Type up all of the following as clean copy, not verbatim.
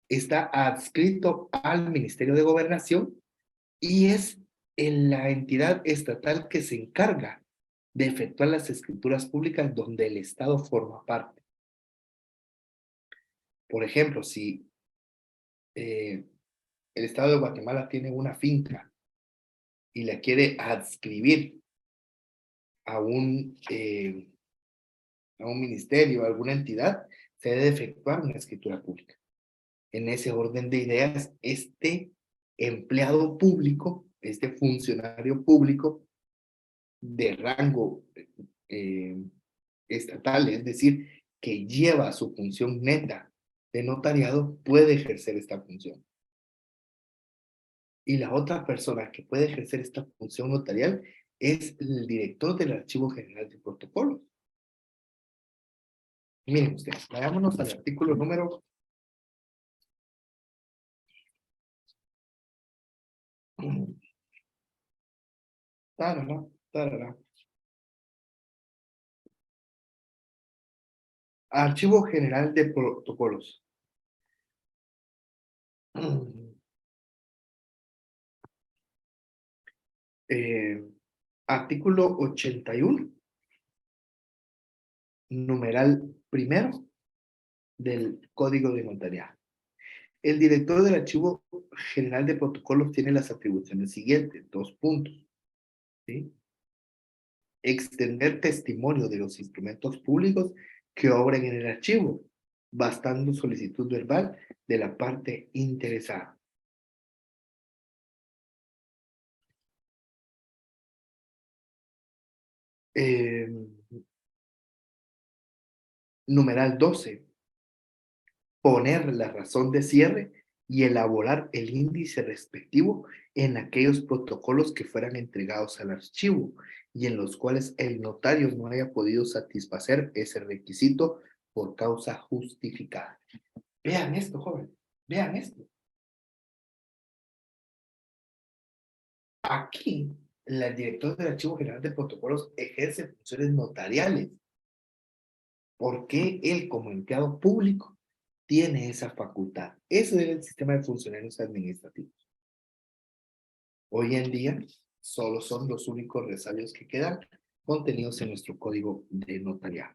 está adscrito al Ministerio de Gobernación y es en la entidad estatal que se encarga de efectuar las escrituras públicas donde el Estado forma parte. Por ejemplo, si el Estado de Guatemala tiene una finca y la quiere adscribir a a un ministerio, a alguna entidad, se debe efectuar una escritura pública. En ese orden de ideas, este empleado público, este funcionario público de rango eh, estatal, es decir, que lleva su función neta de notariado, puede ejercer esta función. Y la otra persona que puede ejercer esta función notarial es el director del Archivo General de Protocolos. Miren ustedes, vayámonos al artículo número. Tarara, tarara. Archivo General de Protocolos. Eh, artículo 81, numeral primero del Código de Notariado. El director del Archivo General de Protocolos tiene las atribuciones siguientes, 2 puntos. ¿Sí? Extender testimonio de los instrumentos públicos que obren en el archivo, bastando solicitud verbal de la parte interesada. Eh, numeral 12. Poner la razón de cierre y elaborar el índice respectivo en aquellos protocolos que fueran entregados al archivo y en los cuales el notario no haya podido satisfacer ese requisito por causa justificada. Vean esto, joven, vean esto. Aquí, el director del Archivo General de Protocolos ejerce funciones notariales. ¿Por qué él, como empleado público, tiene esa facultad? Eso es el sistema de funcionarios administrativos. Hoy en día, solo son los únicos resabios que quedan contenidos en nuestro código de notariado.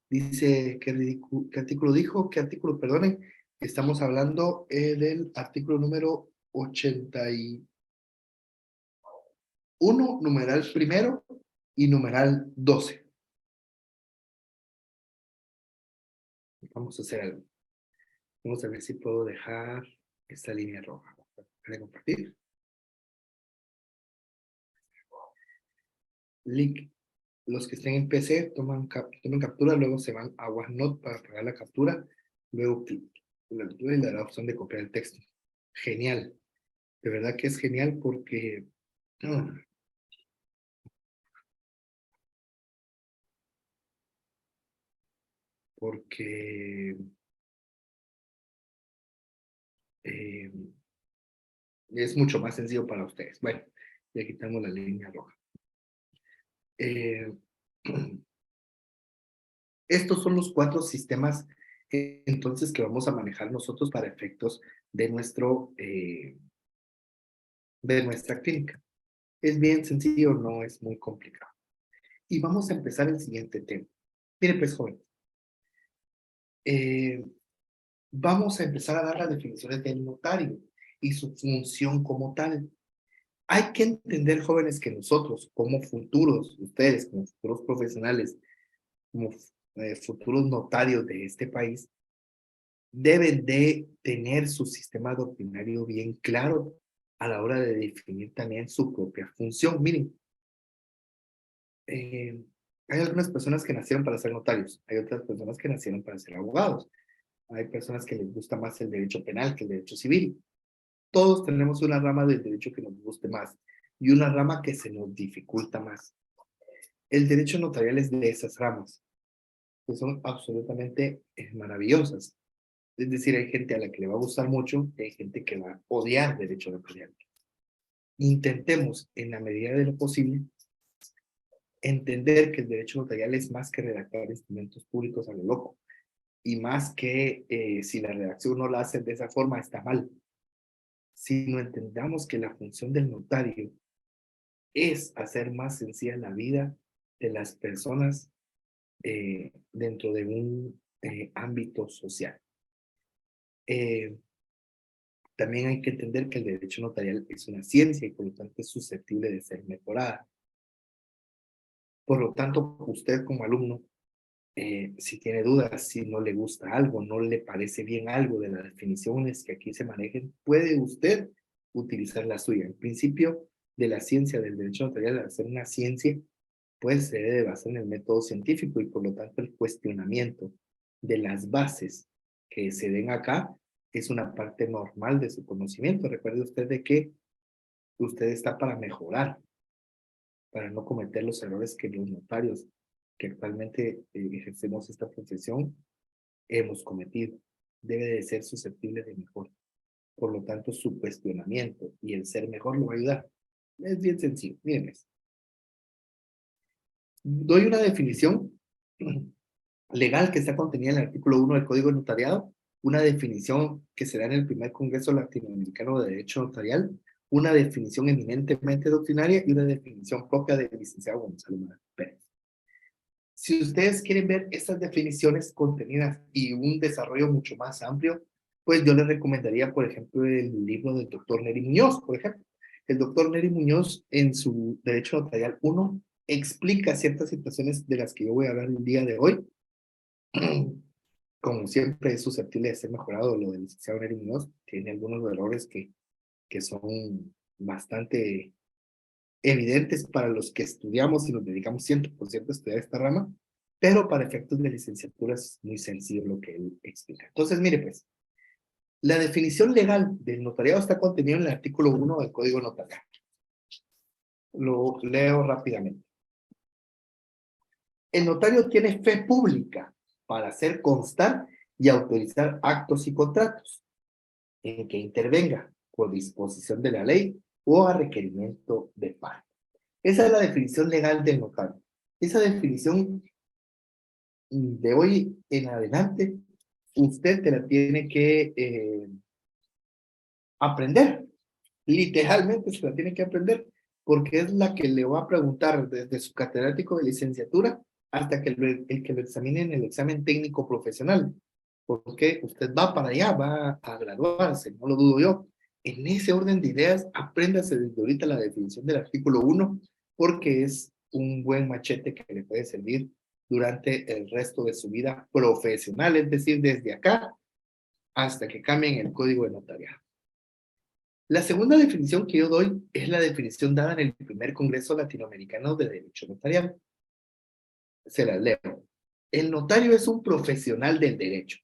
Dice, ¿qué artículo dijo? ¿Qué artículo, perdonen? Estamos hablando del artículo número 81, numeral primero y numeral 12. Vamos a hacer algo. Vamos a ver si puedo dejar esta línea roja. ¿Puede compartir? Link. Los que estén en PC tomen captura, luego se van a OneNote para pegar la captura, luego la captura y le da la opción de copiar el texto. Genial. De verdad que es genial porque porque eh, es mucho más sencillo para ustedes. Bueno, ya quitamos la línea roja. Eh, estos son los 4 sistemas entonces que vamos a manejar nosotros para efectos de de nuestra clínica. Es bien sencillo, no es muy complicado. Y vamos a empezar el siguiente tema. Mire, pues, joven, eh, vamos a empezar a dar las definiciones del notario y su función como tal. Hay que entender, jóvenes, que nosotros, como futuros, ustedes, como futuros profesionales, como futuros notarios de este país, deben de tener su sistema doctrinario bien claro a la hora de definir también su propia función. Miren, hay algunas personas que nacieron para ser notarios, hay otras personas que nacieron para ser abogados, hay personas que les gusta más el derecho penal que el derecho civil. Todos tenemos una rama del derecho que nos guste más y una rama que se nos dificulta más. El derecho notarial es de esas ramas, que son absolutamente maravillosas. Es decir, hay gente a la que le va a gustar mucho y hay gente que va a odiar derecho notarial. Intentemos, en la medida de lo posible, entender que el derecho notarial es más que redactar instrumentos públicos a lo loco. y más que si la redacción no la hace de esa forma está mal, sino entendamos que la función del notario es hacer más sencilla la vida de las personas dentro de un ámbito social. Eh, También hay que entender que el derecho notarial es una ciencia y por lo tanto es susceptible de ser mejorada. Por lo tanto, usted como alumno, si tiene dudas, si no le gusta algo, no le parece bien algo de las definiciones que aquí se manejen, puede usted utilizar la suya. El principio de la ciencia del derecho notarial, al ser una ciencia, pues se debe basar en el método científico y por lo tanto el cuestionamiento de las bases que se den acá es una parte normal de su conocimiento. Recuerde usted de que usted está para mejorar, para no cometer los errores que los notarios que actualmente ejercemos esta profesión hemos cometido. Debe de ser susceptible de mejor. Por lo tanto, su cuestionamiento y el ser mejor lo va a ayudar. Es bien sencillo. Miren esto. Doy una definición legal que está contenida en el artículo 1 del Código de Notariado, una definición que se da en el primer Congreso Latinoamericano de Derecho Notarial, una definición eminentemente doctrinaria y una definición propia del licenciado Gonzalo Pérez. Si ustedes quieren ver estas definiciones contenidas y un desarrollo mucho más amplio, pues yo les recomendaría, por ejemplo, el libro del doctor Neri Muñoz, por ejemplo. El doctor Neri Muñoz, en su Derecho Notarial 1, explica ciertas situaciones de las que yo voy a hablar el día de hoy. Como siempre, es susceptible de ser mejorado lo del licenciado Neri Muñoz. Tiene algunos errores que son bastante evidentes para los que estudiamos y nos dedicamos 100% a estudiar esta rama, pero para efectos de licenciatura es muy sencillo lo que él explica. Entonces, mire pues, la definición legal del notariado está contenida en el artículo 1 del Código Notarial. Lo leo rápidamente. El notario tiene fe pública para hacer constar y autorizar actos y contratos en que intervenga por disposición de la ley o a requerimiento de parte. Esa es la definición legal del notario. Esa definición de hoy en adelante, usted te la tiene que aprender. Literalmente se la tiene que aprender, porque es la que le va a preguntar desde su catedrático de licenciatura hasta que el que lo examine en el examen técnico profesional. Porque usted va para allá, va a graduarse, no lo dudo yo. En ese orden de ideas, apréndase desde ahorita la definición del artículo 1, porque es un buen machete que le puede servir durante el resto de su vida profesional, es decir, desde acá hasta que cambien el código de notariado. La segunda definición que yo doy es la definición dada en el primer Congreso Latinoamericano de Derecho Notarial. Se la leo. El notario es un profesional del derecho,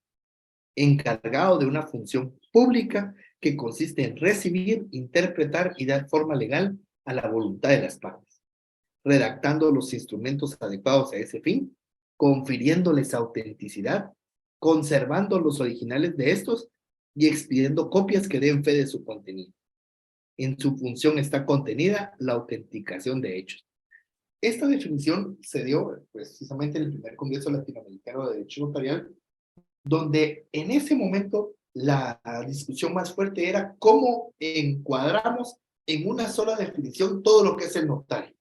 encargado de una función pública que consiste en recibir, interpretar y dar forma legal a la voluntad de las partes, redactando los instrumentos adecuados a ese fin, confiriéndoles autenticidad, conservando los originales de estos y expidiendo copias que den fe de su contenido. En su función está contenida la autenticación de hechos. Esta definición se dio precisamente en el primer Congreso Latinoamericano de Derecho Notarial, donde en ese momento la discusión más fuerte era cómo encuadramos en una sola definición todo lo que es el notario.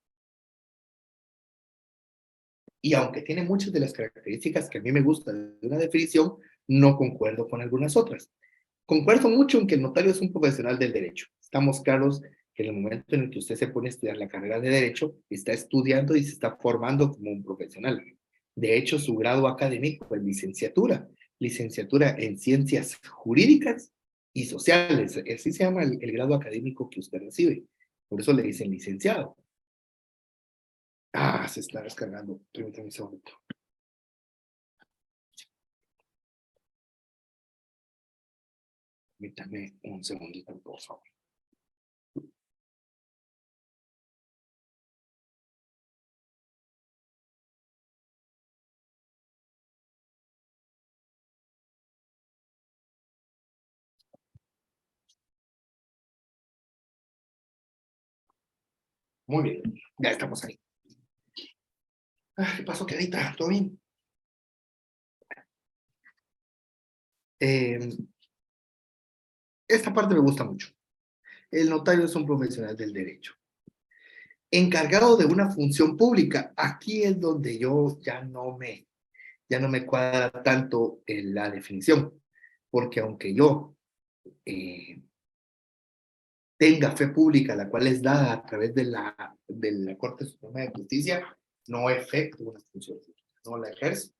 Y aunque tiene muchas de las características que a mí me gustan de una definición, no concuerdo con algunas otras. Concuerdo mucho en que el notario es un profesional del derecho. Estamos claros que en el momento en el que usted se pone a estudiar la carrera de derecho, está estudiando y se está formando como un profesional. De hecho, su grado académico es licenciatura en ciencias jurídicas y sociales. Así se llama el grado académico que usted recibe. Por eso le dicen licenciado. Ah, se está descargando. Permítame un segundo. Permítame un segundito, por favor. Muy bien, ya estamos ahí. ¿Qué pasó, quedita? ¿Todo bien? Eh, esta parte me gusta mucho. El notario es un profesional del derecho, encargado de una función pública. Aquí es donde yo ya no me cuadra tanto en la definición, porque aunque yo eh, tenga fe pública, la cual es dada a través de la Corte Suprema de Justicia, no efecto una función pública, no la ejerzo.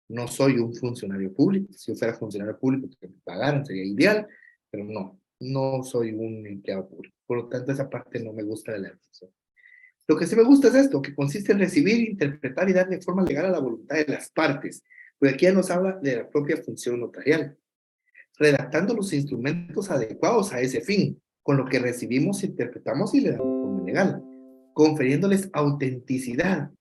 No soy un funcionario público. Si yo fuera funcionario público, que me pagaran sería ideal, pero no soy un empleado público. Por lo tanto, esa parte no me gusta de la definición. Lo que sí me gusta es esto, que consiste en recibir, interpretar y dar de forma legal a la voluntad de las partes. Porque aquí ya nos habla de la propia función notarial, redactando los instrumentos adecuados a ese fin, con lo que recibimos, interpretamos y le damos forma legal, confiriéndoles autenticidad.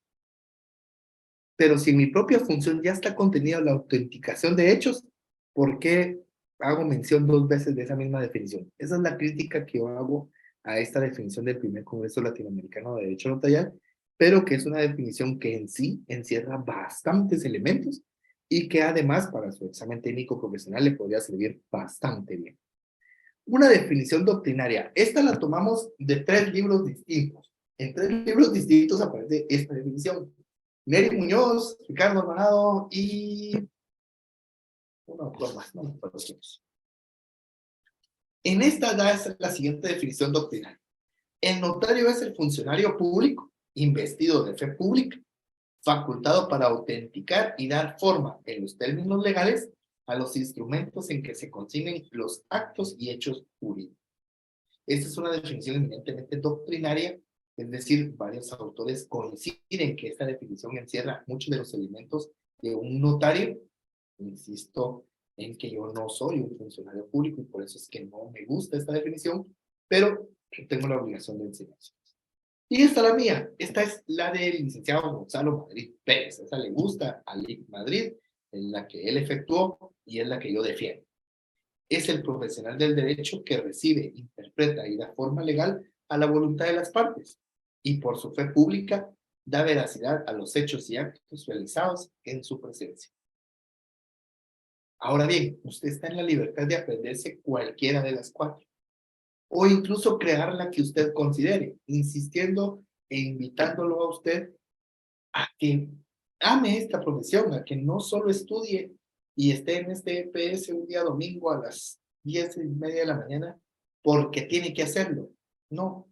Pero si en mi propia función ya está contenida la autenticación de hechos, ¿por qué hago mención dos veces de esa misma definición? Esa es la crítica que yo hago a esta definición del primer Congreso Latinoamericano de Derecho Notarial, pero que es una definición que en sí encierra bastantes elementos y que además para su examen técnico profesional le podría servir bastante bien. Una definición doctrinaria. Esta la tomamos de 3 libros distintos. En 3 libros distintos aparece esta definición. Neri Muñoz, Ricardo Alvarado y uno autor más, no me acuerdo quién es. En esta da la siguiente definición doctrinal. El notario es el funcionario público, investido de fe pública, facultado para autenticar y dar forma en los términos legales a los instrumentos en que se consignen los actos y hechos jurídicos. Esta es una definición eminentemente doctrinaria, es decir, varios autores coinciden que esta definición encierra muchos de los elementos de un notario. Insisto en que yo no soy un funcionario público y por eso es que no me gusta esta definición, pero tengo la obligación de enseñar. Y esta es la mía, esta es la del licenciado Gonzalo Madrid Pérez, esa le gusta a Lic Madrid, es la que él efectuó y es la que yo defiendo. Es el profesional del derecho que recibe, interpreta y da forma legal a la voluntad de las partes y por su fe pública da veracidad a los hechos y actos realizados en su presencia. Ahora bien, usted está en la libertad de aprenderse cualquiera de las 4 o incluso crear la que usted considere, insistiendo e invitándolo a usted a que ame esta profesión, a que no solo estudie y esté en este EPS un día domingo a las 10:30 de la mañana porque tiene que hacerlo. No.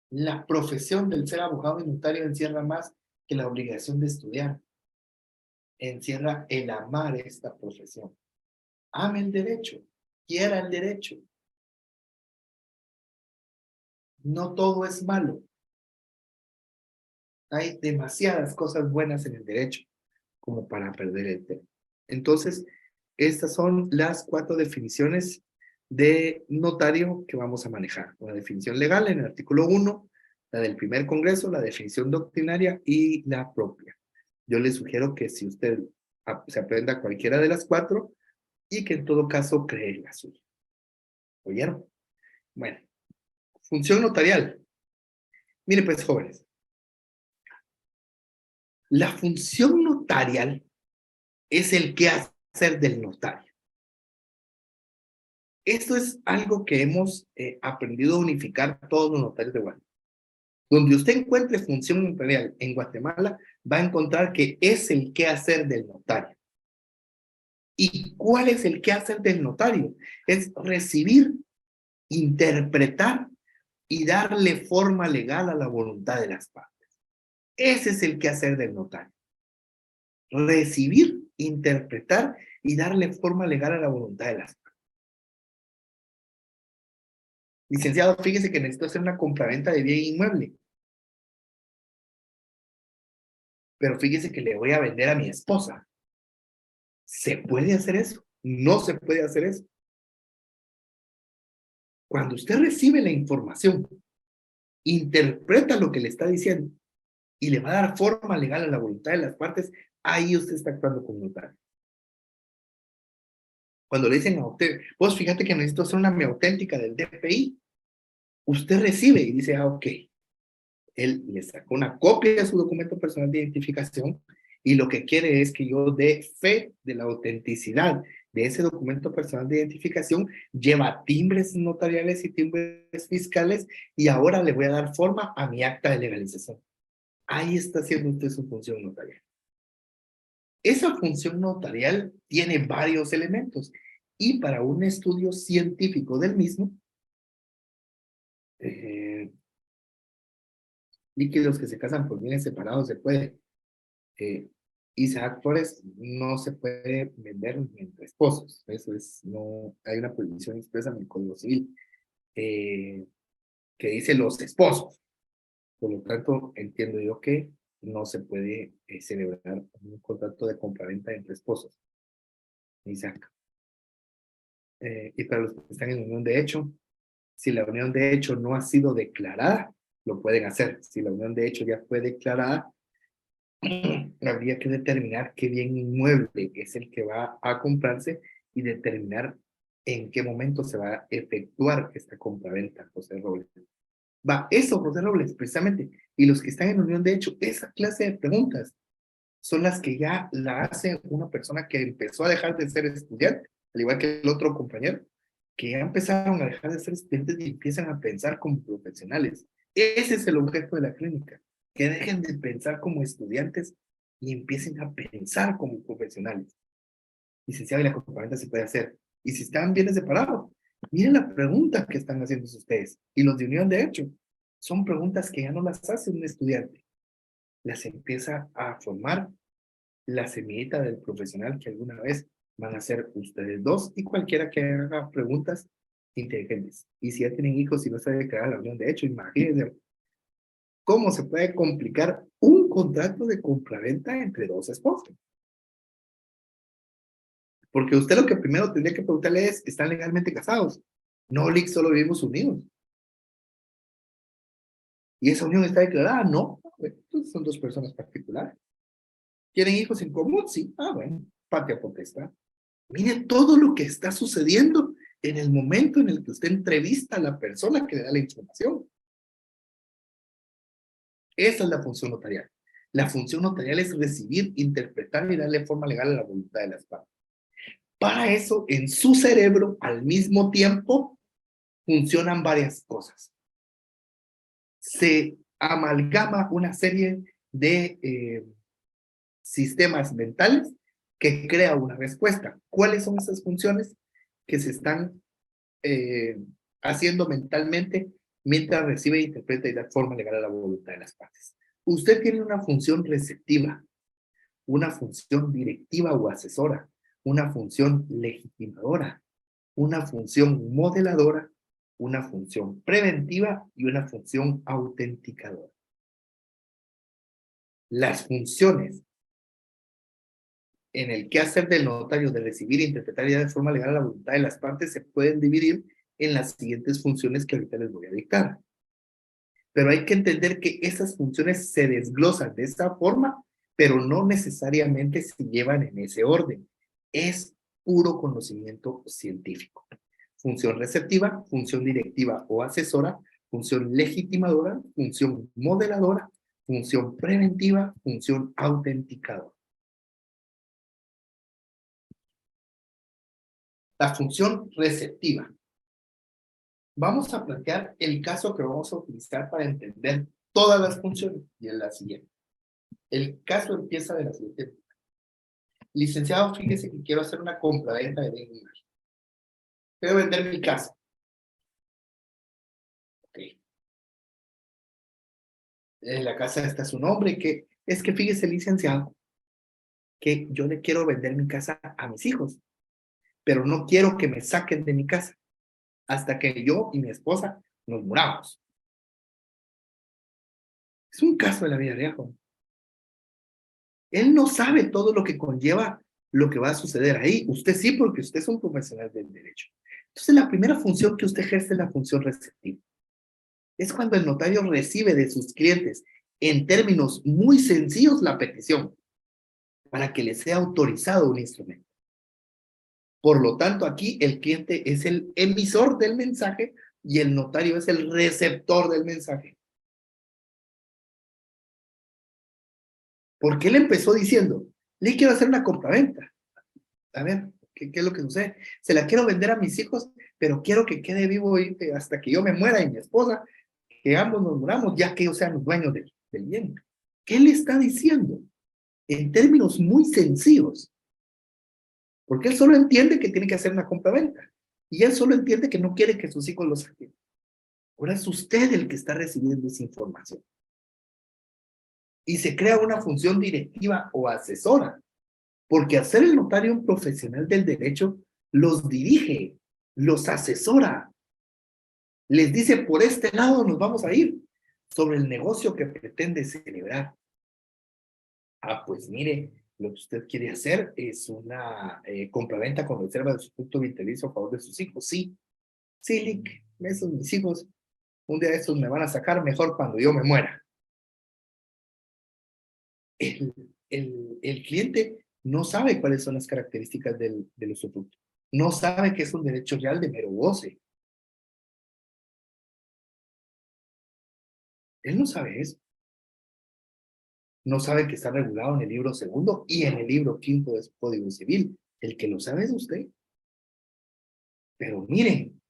La profesión del ser abogado y notario encierra más que la obligación de estudiar. Encierra el amar esta profesión. Ame el derecho, quiera el derecho. No todo es malo. Hay demasiadas cosas buenas en el derecho como para perder el tema. Entonces, estas son las 4 definiciones de notario que vamos a manejar. Una definición legal en el artículo 1, la del primer congreso, la definición doctrinaria y la propia. Yo le sugiero que si usted se aprenda cualquiera de las 4 y que en todo caso cree la suya. ¿Oyeron? Bueno, función notarial. Mire pues, jóvenes, la función notarial es el quehacer del notario. Esto es algo que hemos aprendido a unificar todos los notarios de Guatemala. Donde usted encuentre función notarial en Guatemala, va a encontrar que es el quehacer del notario. ¿Y cuál es el quehacer del notario? Es recibir, interpretar y darle forma legal a la voluntad de las partes. Ese es el quehacer del notario. Recibir, interpretar y darle forma legal a la voluntad de las partes. Licenciado, fíjese que necesito hacer una compraventa de bien inmueble. Pero fíjese que le voy a vender a mi esposa. ¿Se puede hacer eso? No se puede hacer eso. Cuando usted recibe la información, interpreta lo que le está diciendo y le va a dar forma legal a la voluntad de las partes, ahí usted está actuando como notario. Cuando le dicen a usted, vos fíjate que necesito hacer una auténtica del DPI, usted recibe y dice, ok, él le sacó una copia de su documento personal de identificación y lo que quiere es que yo dé fe de la autenticidad de ese documento personal de identificación, lleva timbres notariales y timbres fiscales, y ahora le voy a dar forma a mi acta de legalización. Ahí está haciendo usted su función notarial. Esa función notarial tiene varios elementos, y para un estudio científico del mismo, líquidos que se casan por bienes separados se puede. Isaac Flores no se puede vender ni entre esposos. Eso es, no, hay una prohibición expresa en el Código Civil que dice los esposos. Por lo tanto, entiendo yo que no se puede celebrar un contrato de compraventa entre esposos. Isaac. Y para los que están en unión de hecho, si la unión de hecho no ha sido declarada, lo pueden hacer. Si la unión de hecho ya fue declarada, habría que determinar qué bien inmueble es el que va a comprarse y determinar en qué momento se va a efectuar esta compraventa, José Robles. Va, eso, José Robles, precisamente. Y los que están en unión de hecho, esa clase de preguntas son las que ya la hace una persona que empezó a dejar de ser estudiante, al igual que el otro compañero, que ya empezaron a dejar de ser estudiantes y empiezan a pensar como profesionales. Ese es el objeto de la clínica, que dejen de pensar como estudiantes y empiecen a pensar como profesionales. Licenciado, y la compraventa se puede hacer. Y si están bien separados, miren la pregunta que están haciendo ustedes. Y los de unión de hecho, son preguntas que ya no las hace un estudiante. Las empieza a formar la semillita del profesional que alguna vez van a ser ustedes dos y cualquiera que haga preguntas inteligentes. Y si ya tienen hijos y no sabe crear la unión de hecho, imagínense cómo se puede complicar un contrato de compraventa entre dos esposos. Porque usted lo que primero tendría que preguntarle es, ¿están legalmente casados? No, Lick, solo vivimos unidos. ¿Y esa unión está declarada? No. Entonces son dos personas particulares. ¿Tienen hijos en común? Sí. Ah, bueno, patria potestad. Mire todo lo que está sucediendo en el momento en el que usted entrevista a la persona que le da la información. Esa es la función notarial. La función notarial es recibir, interpretar y darle forma legal a la voluntad de las partes. Para eso, en su cerebro, al mismo tiempo, funcionan varias cosas. Se amalgama una serie de sistemas mentales que crea una respuesta. ¿Cuáles son esas funciones que se están haciendo mentalmente mientras recibe, interpreta y da forma legal a la voluntad de las partes? Usted tiene una función receptiva, una función directiva o asesora, una función legitimadora, una función modeladora, una función preventiva y una función autenticadora. Las funciones en el quehacer del notario de recibir, interpretar y dar de forma legal a la voluntad de las partes se pueden dividir en las siguientes funciones que ahorita les voy a dictar. Pero hay que entender que esas funciones se desglosan de esta forma, pero no necesariamente se llevan en ese orden. Es puro conocimiento científico. Función receptiva, función directiva o asesora, función legitimadora, función modeladora, función preventiva, función autenticadora. La función receptiva. Vamos a plantear el caso que vamos a utilizar para entender todas las funciones y es la siguiente. El caso empieza de la siguiente manera. Licenciado, fíjese que quiero hacer una compraventa de bien inmueble. Quiero vender mi casa. Ok. La casa está a su nombre. Que es que fíjese, licenciado, que yo le quiero vender mi casa a mis hijos, pero no quiero que me saquen de mi casa hasta que yo y mi esposa nos muramos. Es un caso de la vida real. Él no sabe todo lo que conlleva lo que va a suceder ahí. Usted sí, porque usted es un profesional del derecho. Entonces, la primera función que usted ejerce es la función receptiva. Es cuando el notario recibe de sus clientes, en términos muy sencillos, la petición para que le sea autorizado un instrumento. Por lo tanto, aquí el cliente es el emisor del mensaje y el notario es el receptor del mensaje. Porque él empezó diciendo, le quiero hacer una compraventa. A ver, ¿qué es lo que sucede? Se la quiero vender a mis hijos, pero quiero que quede vivo hasta que yo me muera y mi esposa, que ambos nos muramos, ya que ellos sean los dueños del bien. ¿Qué le está diciendo? En términos muy sencillos. Porque él solo entiende que tiene que hacer una compraventa. Y él solo entiende que no quiere que sus hijos lo saquen. Ahora es usted el que está recibiendo esa información. Y se crea una función directiva o asesora. Porque hacer el notario un profesional del derecho los dirige, los asesora. Les dice, por este lado nos vamos a ir, sobre el negocio que pretende celebrar. Ah, pues mire, lo que usted quiere hacer es una compraventa con reserva de su fruto vitalicio a favor de sus hijos. Sí, sí, Lick, esos mis hijos, un día de estos me van a sacar mejor cuando yo me muera. El cliente no sabe cuáles son las características del usufructo. No sabe que es un derecho real de mero goce. Él no sabe eso. No sabe que está regulado en el libro segundo y en el libro quinto de su Código Civil. El que lo sabe es usted. Pero miren,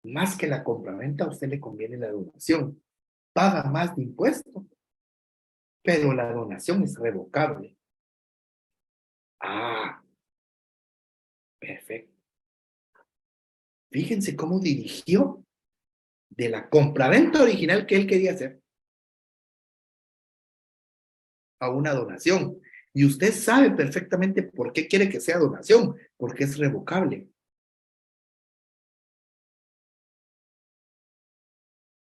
más que la compraventa, a usted le conviene la donación. Paga más de impuestos, pero la donación es revocable. Ah, perfecto. Fíjense cómo dirigió de la compraventa original que él quería hacer a una donación. Y usted sabe perfectamente por qué quiere que sea donación, porque es revocable.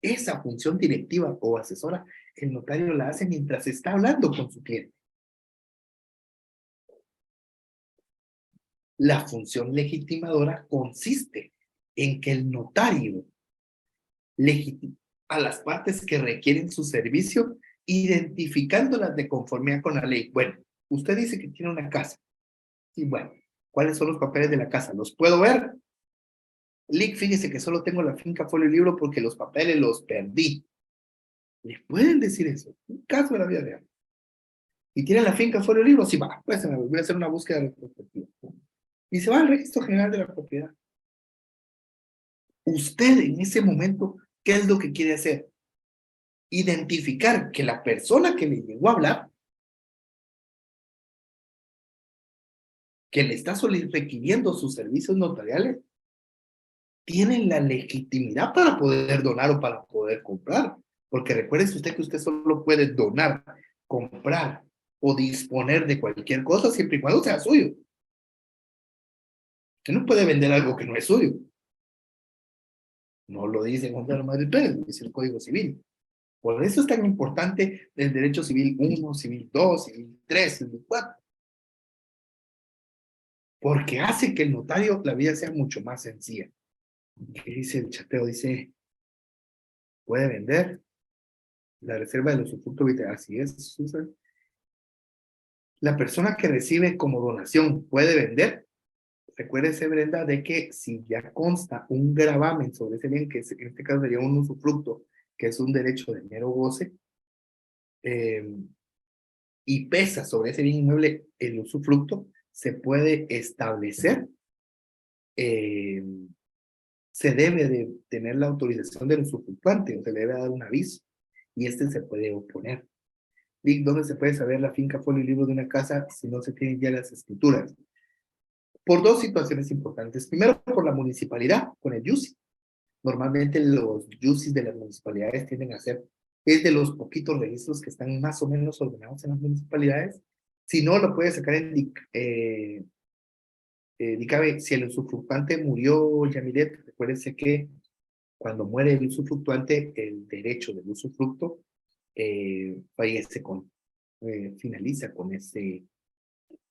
Esa función directiva o asesora, el notario la hace mientras está hablando con su cliente. La función legitimadora consiste en que el notario legitima a las partes que requieren su servicio, identificándolas de conformidad con la ley. Bueno, usted dice que tiene una casa. Y bueno, ¿cuáles son los papeles de la casa? ¿Los puedo ver? Lick, fíjese que solo tengo la finca folio y libro porque los papeles los perdí. ¿Le pueden decir eso? Un caso de la vida real. ¿Y tiene la finca folio y libro? Sí, va, pues voy a hacer una búsqueda retrospectiva. Y se va al registro general de la propiedad. Usted en ese momento, ¿qué es lo que quiere hacer? Identificar que la persona que le llegó a hablar, que le está requiriendo sus servicios notariales, tienen la legitimidad para poder donar o para poder comprar. Porque recuerde usted que usted solo puede donar, comprar o disponer de cualquier cosa siempre y cuando sea suyo. Usted no puede vender algo que no es suyo. No lo dice Gonzalo Madrid Pérez, dice el Código Civil. Por eso es tan importante el derecho civil 1, civil 2, civil 3, civil 4. Porque hace que el notario la vida sea mucho más sencilla. ¿Qué dice el chateo? Dice, puede vender la reserva del usufructo vital. Así es, Susan. La persona que recibe como donación puede vender. Recuérdese, Brenda, de que si ya consta un gravamen sobre ese bien, que en este caso sería un usufructo, que es un derecho de mero goce, y pesa sobre ese bien inmueble el usufructo, se puede establecer, se debe de tener la autorización del usufructuante, o se le debe dar un aviso, y este se puede oponer. Dick, ¿dónde se puede saber la finca, folio y libro de una casa si no se tienen ya las escrituras? Por dos situaciones importantes. Primero, por la municipalidad, con el YUSI. Normalmente los YUSIs de las municipalidades tienden a ser, es de los poquitos registros que están más o menos ordenados en las municipalidades. Si no, lo puede sacar en DICABE. Si el usufructuante murió, Yamilet, recuérdense que cuando muere el usufructuante, el derecho del usufructo fallece finaliza con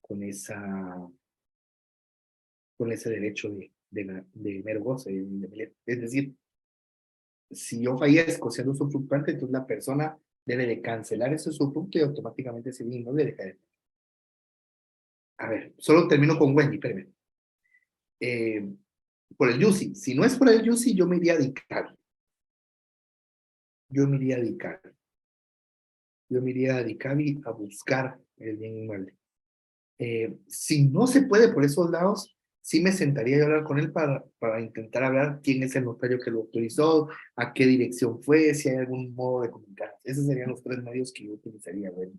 con esa, con ese derecho de mero goce. Es decir, si yo fallezco siendo usufructuante, entonces la persona debe de cancelar ese usufructo y automáticamente ese bien inmueble deja de... A ver, solo termino con Wendy, espérame. Por el YUSI. Si no es por el YUSI, yo me iría a DICABI. Yo me iría a DICABI a buscar el bien inmueble. Si no se puede por esos lados, sí me sentaría a hablar con él para intentar hablar quién es el notario que lo autorizó, a qué dirección fue, si hay algún modo de comunicar. Esos serían los tres medios que yo utilizaría. Bueno,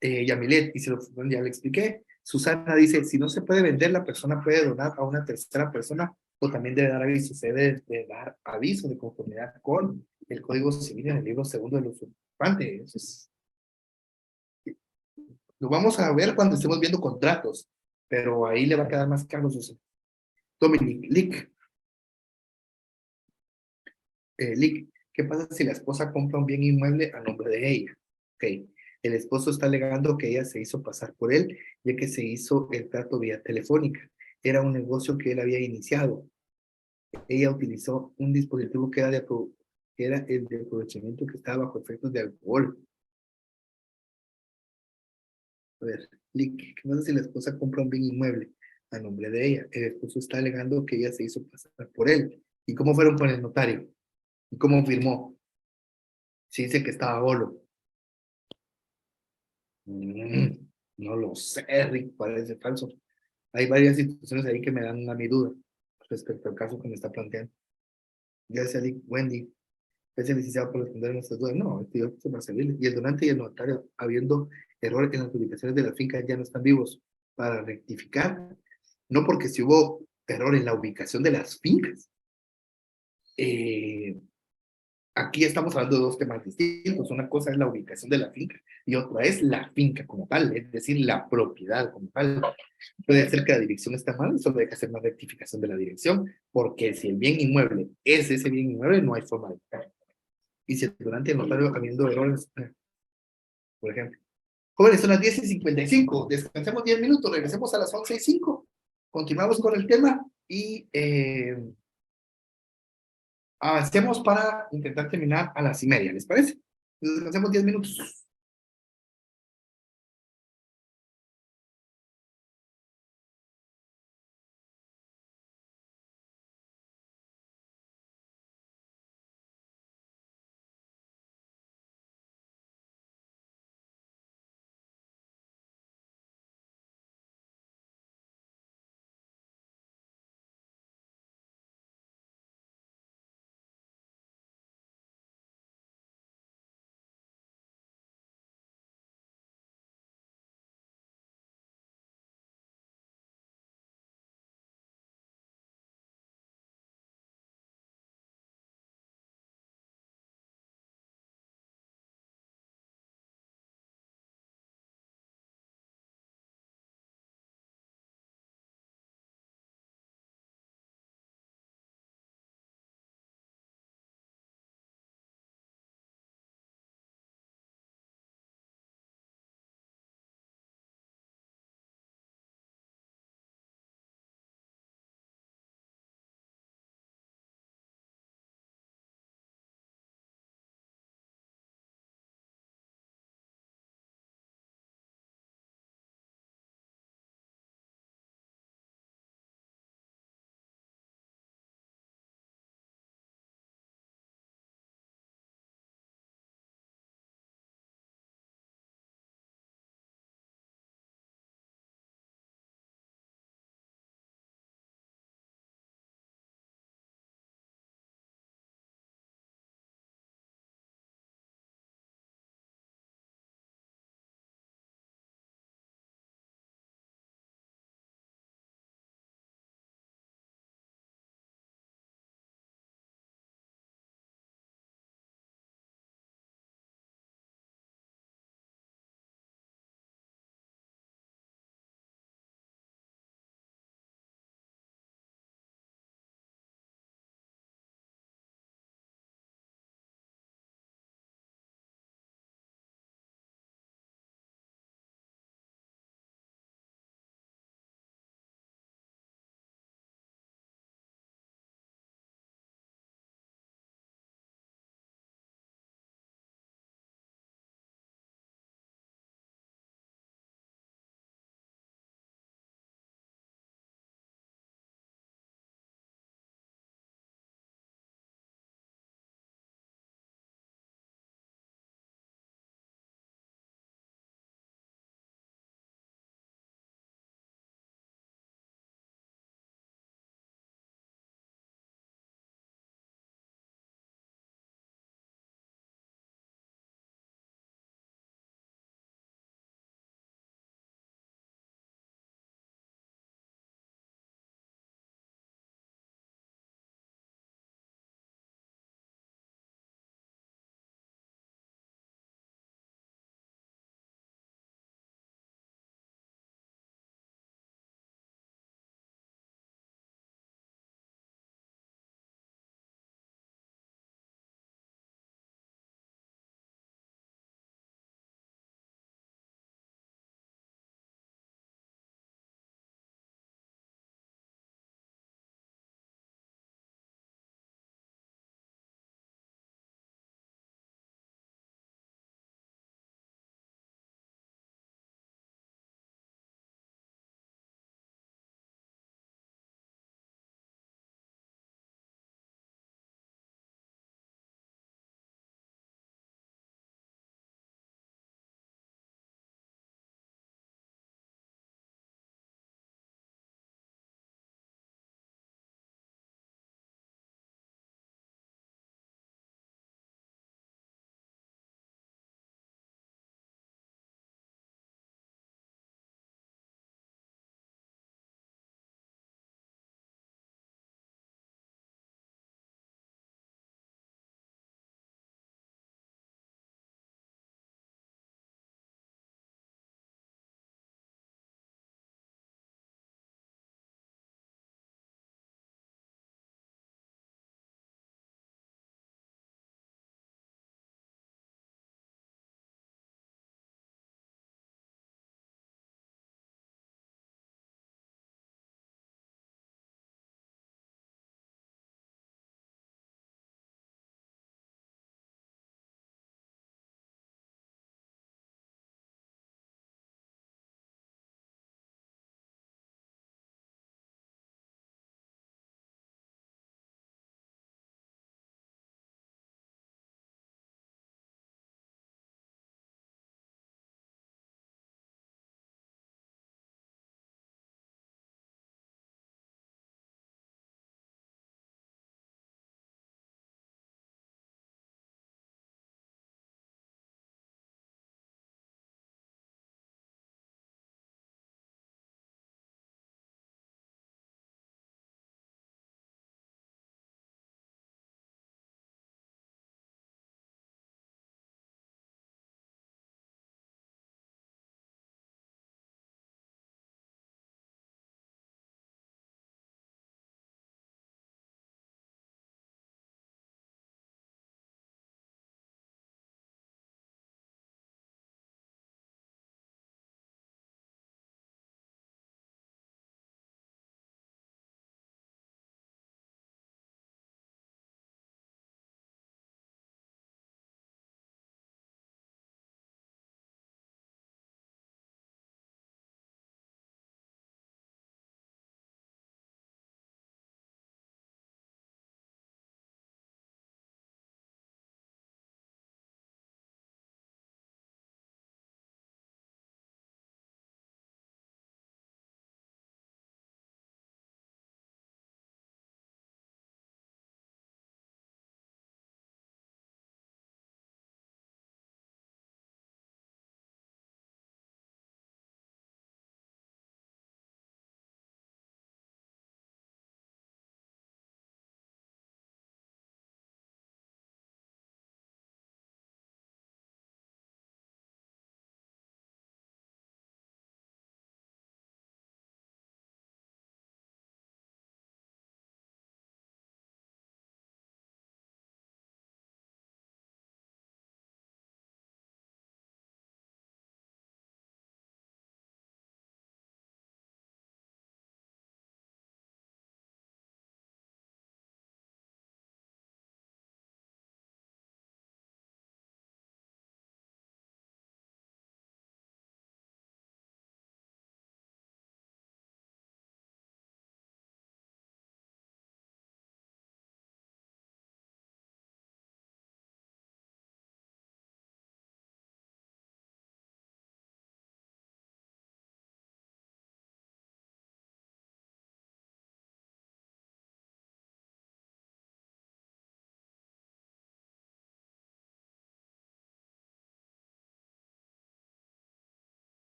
Yamilet, y se lo ya le expliqué. Susana dice, si no se puede vender, la persona puede donar a una tercera persona o también debe dar aviso. Se debe de dar aviso de conformidad con el Código Civil en el libro segundo de los ocupantes. Eso es, lo vamos a ver cuando estemos viendo contratos, pero ahí le va a quedar más claro. Dominic, Lick, ¿qué pasa si la esposa compra un bien inmueble a nombre de ella? Ok, el esposo está alegando que ella se hizo pasar por él, ya que se hizo el trato vía telefónica. Era un negocio que él había iniciado. Ella utilizó un dispositivo que era el de aprovechamiento que estaba bajo efectos de alcohol. A ver, Lick, ¿qué pasa si la esposa compra un bien inmueble a nombre de ella? El esposo está alegando que ella se hizo pasar por él. ¿Y cómo fueron con el notario? ¿Y cómo firmó? Si dice que estaba bolo. No lo sé, Rick, parece falso. Hay varias situaciones ahí que me dan a mi duda respecto al caso que me está planteando. Gracias, Lick. Wendy, es el licenciado por responder nuestras dudas. No, este yo para servirle. Y el donante y el notario, habiendo errores en las publicaciones de la finca, ya no están vivos para rectificar. No porque si hubo error en la ubicación de las fincas, eh, aquí estamos hablando de dos temas distintos. Una cosa es la ubicación de la finca y otra es la finca como tal, es decir, la propiedad como tal. Puede ser que la dirección está mal, solo hay que hacer una rectificación de la dirección, porque si el bien inmueble es ese bien inmueble, no hay forma de quitarlo. Y si durante el notario habiendo errores, por ejemplo. Jóvenes, son las 10:55, descansemos 10 minutos, regresemos a las 11:05, continuamos con el tema y hacemos para intentar terminar a las 1:30, ¿les parece? Descansemos 10 minutos.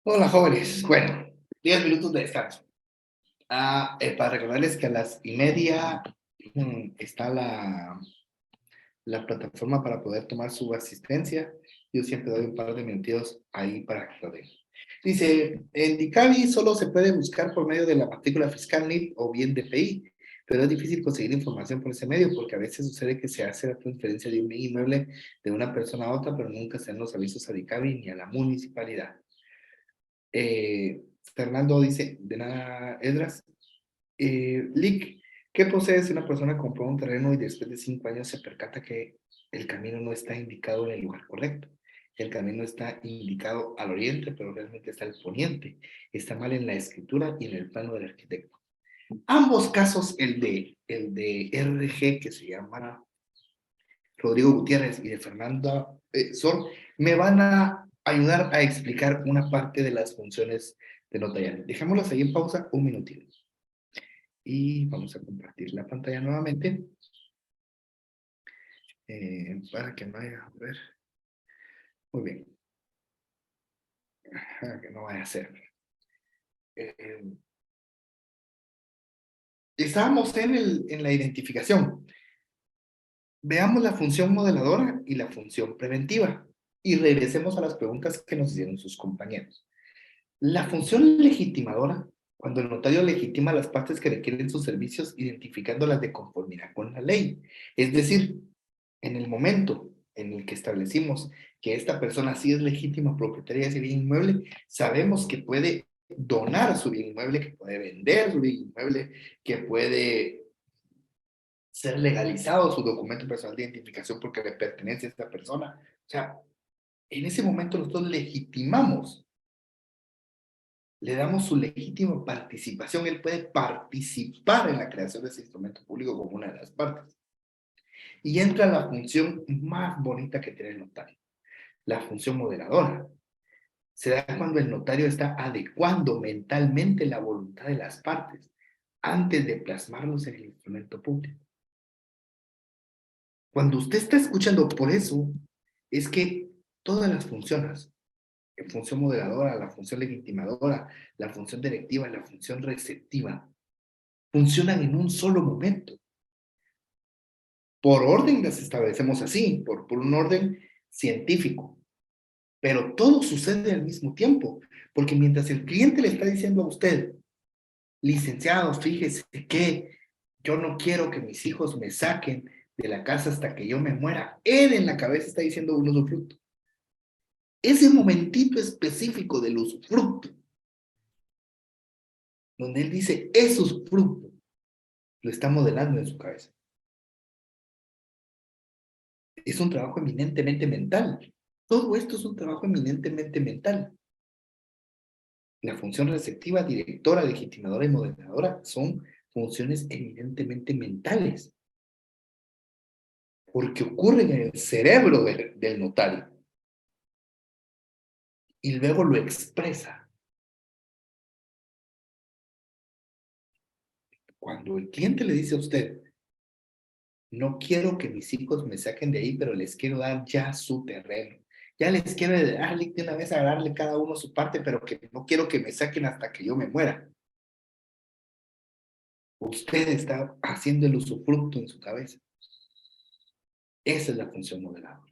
Hola, jóvenes. Bueno, 10 minutos de descanso. Para recordarles que a las 1:30 está la plataforma para poder tomar su asistencia. Yo siempre doy un par de minutos ahí para que lo den. Dice, en Dicavi solo se puede buscar por medio de la matrícula fiscal NIP o bien DPI, pero es difícil conseguir información por ese medio porque a veces sucede que se hace la transferencia de un bien inmueble de una persona a otra, pero nunca se dan los avisos a Dicavi ni a la municipalidad. Fernando dice, de nada, Edras. Lick, ¿qué procede si una persona compró un terreno y después de 5 años se percata que el camino no está indicado en el lugar correcto? El camino está indicado al oriente, pero realmente está al poniente. Está mal en la escritura y en el plano del arquitecto. Ambos casos, el de RG, que se llama Rodrigo Gutiérrez, y de Fernanda Sor, me van a ayudar a explicar una parte de las funciones de notarial. Dejémoslas ahí en pausa un minutito. Y vamos a compartir la pantalla nuevamente para que no vaya a ver. Muy bien, para que no vaya a ser. Eh, Estábamos en la identificación. Veamos la función modeladora y la función preventiva. Y regresemos a las preguntas que nos hicieron sus compañeros. La función legitimadora, cuando el notario legitima las partes que requieren sus servicios, identificándolas de conformidad con la ley. Es decir, en el momento en el que establecimos que esta persona sí es legítima propietaria de ese bien inmueble, sabemos que puede donar su bien inmueble, que puede vender su bien inmueble, que puede ser legalizado su documento personal de identificación porque le pertenece a esta persona. O sea, en ese momento nosotros legitimamos, le damos su legítima participación, él puede participar en la creación de ese instrumento público como una de las partes. Y entra la función más bonita que tiene el notario, la función moderadora. Se da cuando el notario está adecuando mentalmente la voluntad de las partes antes de plasmarlos en el instrumento público. Cuando usted está escuchando, por eso es que todas las funciones, la función moderadora, la función legitimadora, la función directiva, la función receptiva, funcionan en un solo momento. Por orden las establecemos así, por un orden científico. Pero todo sucede al mismo tiempo, porque mientras el cliente le está diciendo a usted, licenciado, fíjese que yo no quiero que mis hijos me saquen de la casa hasta que yo me muera, él en la cabeza está diciendo un usufructo. Ese momentito específico del usufructo, donde él dice es usufructo, lo está modelando en su cabeza. Es un trabajo eminentemente mental. Todo esto es un trabajo eminentemente mental. La función receptiva, directora, legitimadora y moderadora son funciones eminentemente mentales, porque ocurren en el cerebro del notario y luego lo expresa. Cuando el cliente le dice a usted, no quiero que mis hijos me saquen de ahí, pero les quiero dar ya su terreno. Ya les quiero darle de una vez a darle cada uno su parte, pero que no quiero que me saquen hasta que yo me muera. Usted está haciendo el usufructo en su cabeza. Esa es la función moderadora.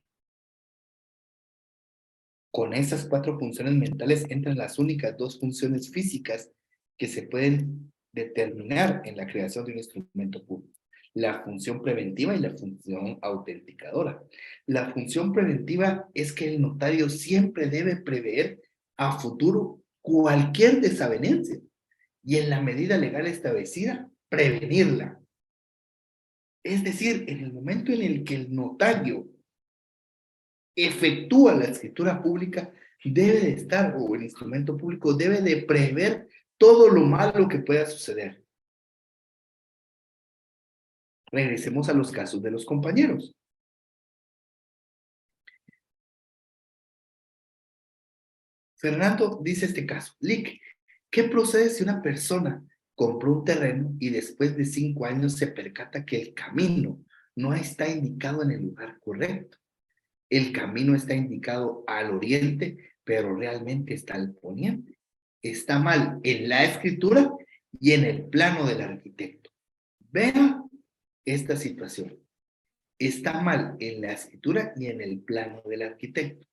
Con esas 4 funciones mentales entran las únicas 2 funciones físicas que se pueden determinar en la creación de un instrumento público. La función preventiva y la función autenticadora. La función preventiva es que el notario siempre debe prever a futuro cualquier desavenencia y en la medida legal establecida, prevenirla. Es decir, en el momento en el que el notario efectúa la escritura pública, debe de estar, o el instrumento público debe de prever todo lo malo que pueda suceder. Regresemos a los casos de los compañeros. Fernando dice este caso, Lick, ¿qué procede si una persona compró un terreno y después de 5 años se percata que el camino no está indicado en el lugar correcto? El camino está indicado al oriente, pero realmente está al poniente. Está mal en la escritura y en el plano del arquitecto. Vea esta situación. Está mal en la escritura y en el plano del arquitecto.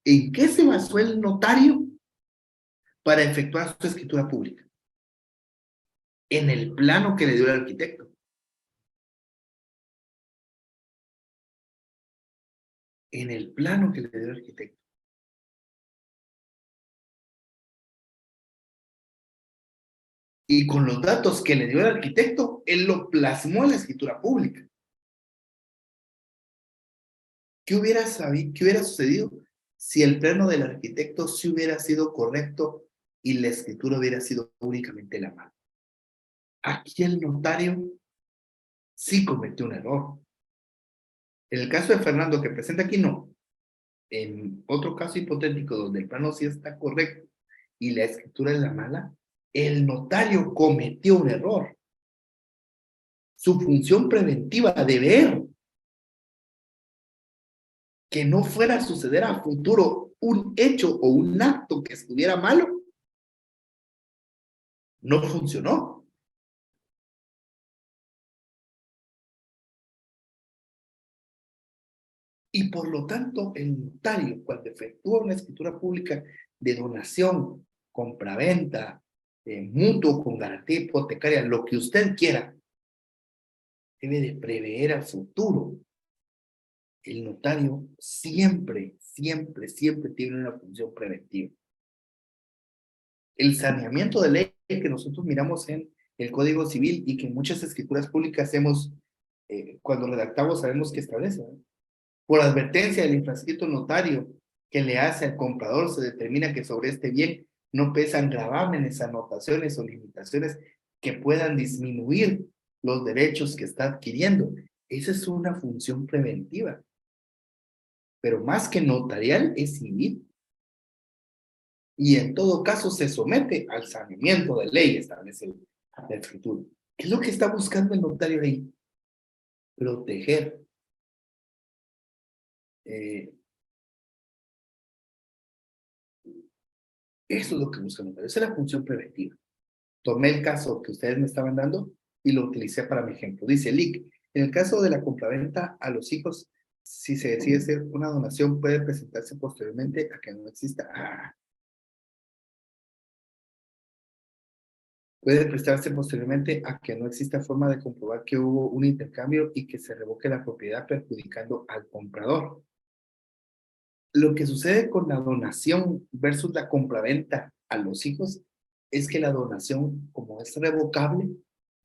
¿En qué se basó el notario para efectuar su escritura pública? En el plano que le dio el arquitecto. En el plano que le dio el arquitecto. Y con los datos que le dio el arquitecto, él lo plasmó en la escritura pública. ¿Qué hubiera sucedido si el plano del arquitecto sí hubiera sido correcto y la escritura hubiera sido únicamente la mano? Aquí el notario sí cometió un error. En el caso de Fernando que presenta aquí, no. En otro caso hipotético donde el plano sí está correcto y la escritura es la mala, el notario cometió un error. Su función preventiva de ver que no fuera a suceder a futuro un hecho o un acto que estuviera malo, no funcionó. Y por lo tanto, el notario, cuando efectúa una escritura pública de donación, compraventa, mutuo con garantía hipotecaria, lo que usted quiera, debe de prever a futuro. El notario siempre, siempre, siempre tiene una función preventiva. El saneamiento de ley que nosotros miramos en el Código Civil y que en muchas escrituras públicas hemos, cuando redactamos, sabemos que establece, ¿no? Por advertencia del infrascrito notario que le hace al comprador, se determina que sobre este bien no pesan gravámenes, anotaciones o limitaciones que puedan disminuir los derechos que está adquiriendo. Esa es una función preventiva, pero más que notarial es civil. Y en todo caso se somete al saneamiento de ley, establece la escritura. ¿Qué es lo que está buscando el notario ahí? Proteger. Eh, Eso es lo que busca el notario. Esa es la función preventiva. Tomé el caso que ustedes me estaban dando y lo utilicé para mi ejemplo. Dice Lick, en el caso de la compraventa a los hijos, si se decide hacer una donación, puede presentarse posteriormente a que no exista. Puede prestarse posteriormente a que no exista forma de comprobar que hubo un intercambio y que se revoque la propiedad perjudicando al comprador. Lo que sucede con la donación versus la compraventa a los hijos es que la donación, como es revocable,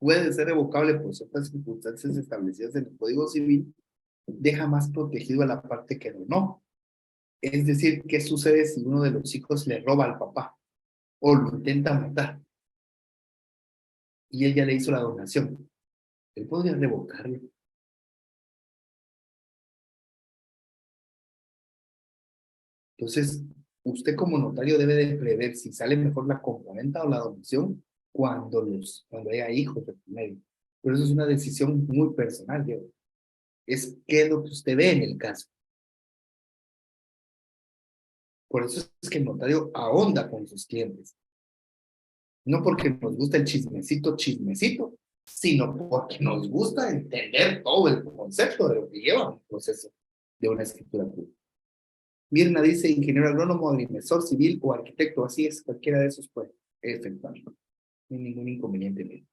puede ser revocable por ciertas circunstancias establecidas en el Código Civil, deja más protegido a la parte que donó. Es decir, ¿qué sucede si uno de los hijos le roba al papá o lo intenta matar y ella le hizo la donación? Él podría revocarlo. Entonces, usted como notario debe de prever si sale mejor la compraventa o la donación cuando haya hijos de por medio. Pero eso es una decisión muy personal, Diego. Es qué es lo que usted ve en el caso. Por eso es que el notario ahonda con sus clientes. No porque nos gusta el chismecito, chismecito, sino porque nos gusta entender todo el concepto de lo que lleva un proceso de una escritura pública. Mirna dice ingeniero agrónomo, agrimensor civil o arquitecto, así es, cualquiera de esos puede efectuarlo. No hay ningún inconveniente en ello.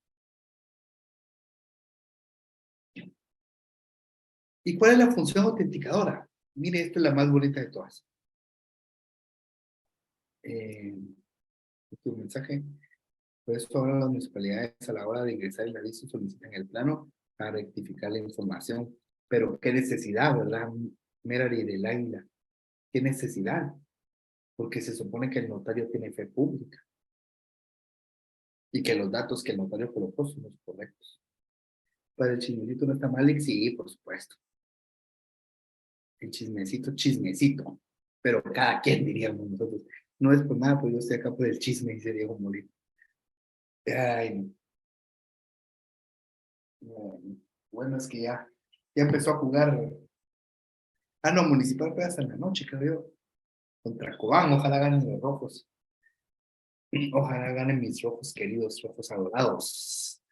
¿Y cuál es la función autenticadora? Mire, esta es la más bonita de todas. Tu mensaje. Por eso ahora las municipalidades a la hora de ingresar el aviso solicitan el plano para rectificar la información. Pero qué necesidad, ¿verdad? Merari del Águila. ¿Qué necesidad? Porque se supone que el notario tiene fe pública y que los datos que el notario colocó son los correctos. Para el chismecito no está mal, y sí, por supuesto. El chismecito, chismecito. Pero cada quien diríamos nosotros. No es por nada, pues yo estoy acá por el chisme, dice Diego Molina. Ay, no. Bueno, es que ya empezó a jugar. Ah, no, municipal fue hasta en la noche, creo yo. contra Cobán, ojalá ganen los rojos. Ojalá ganen mis rojos queridos, rojos adorados.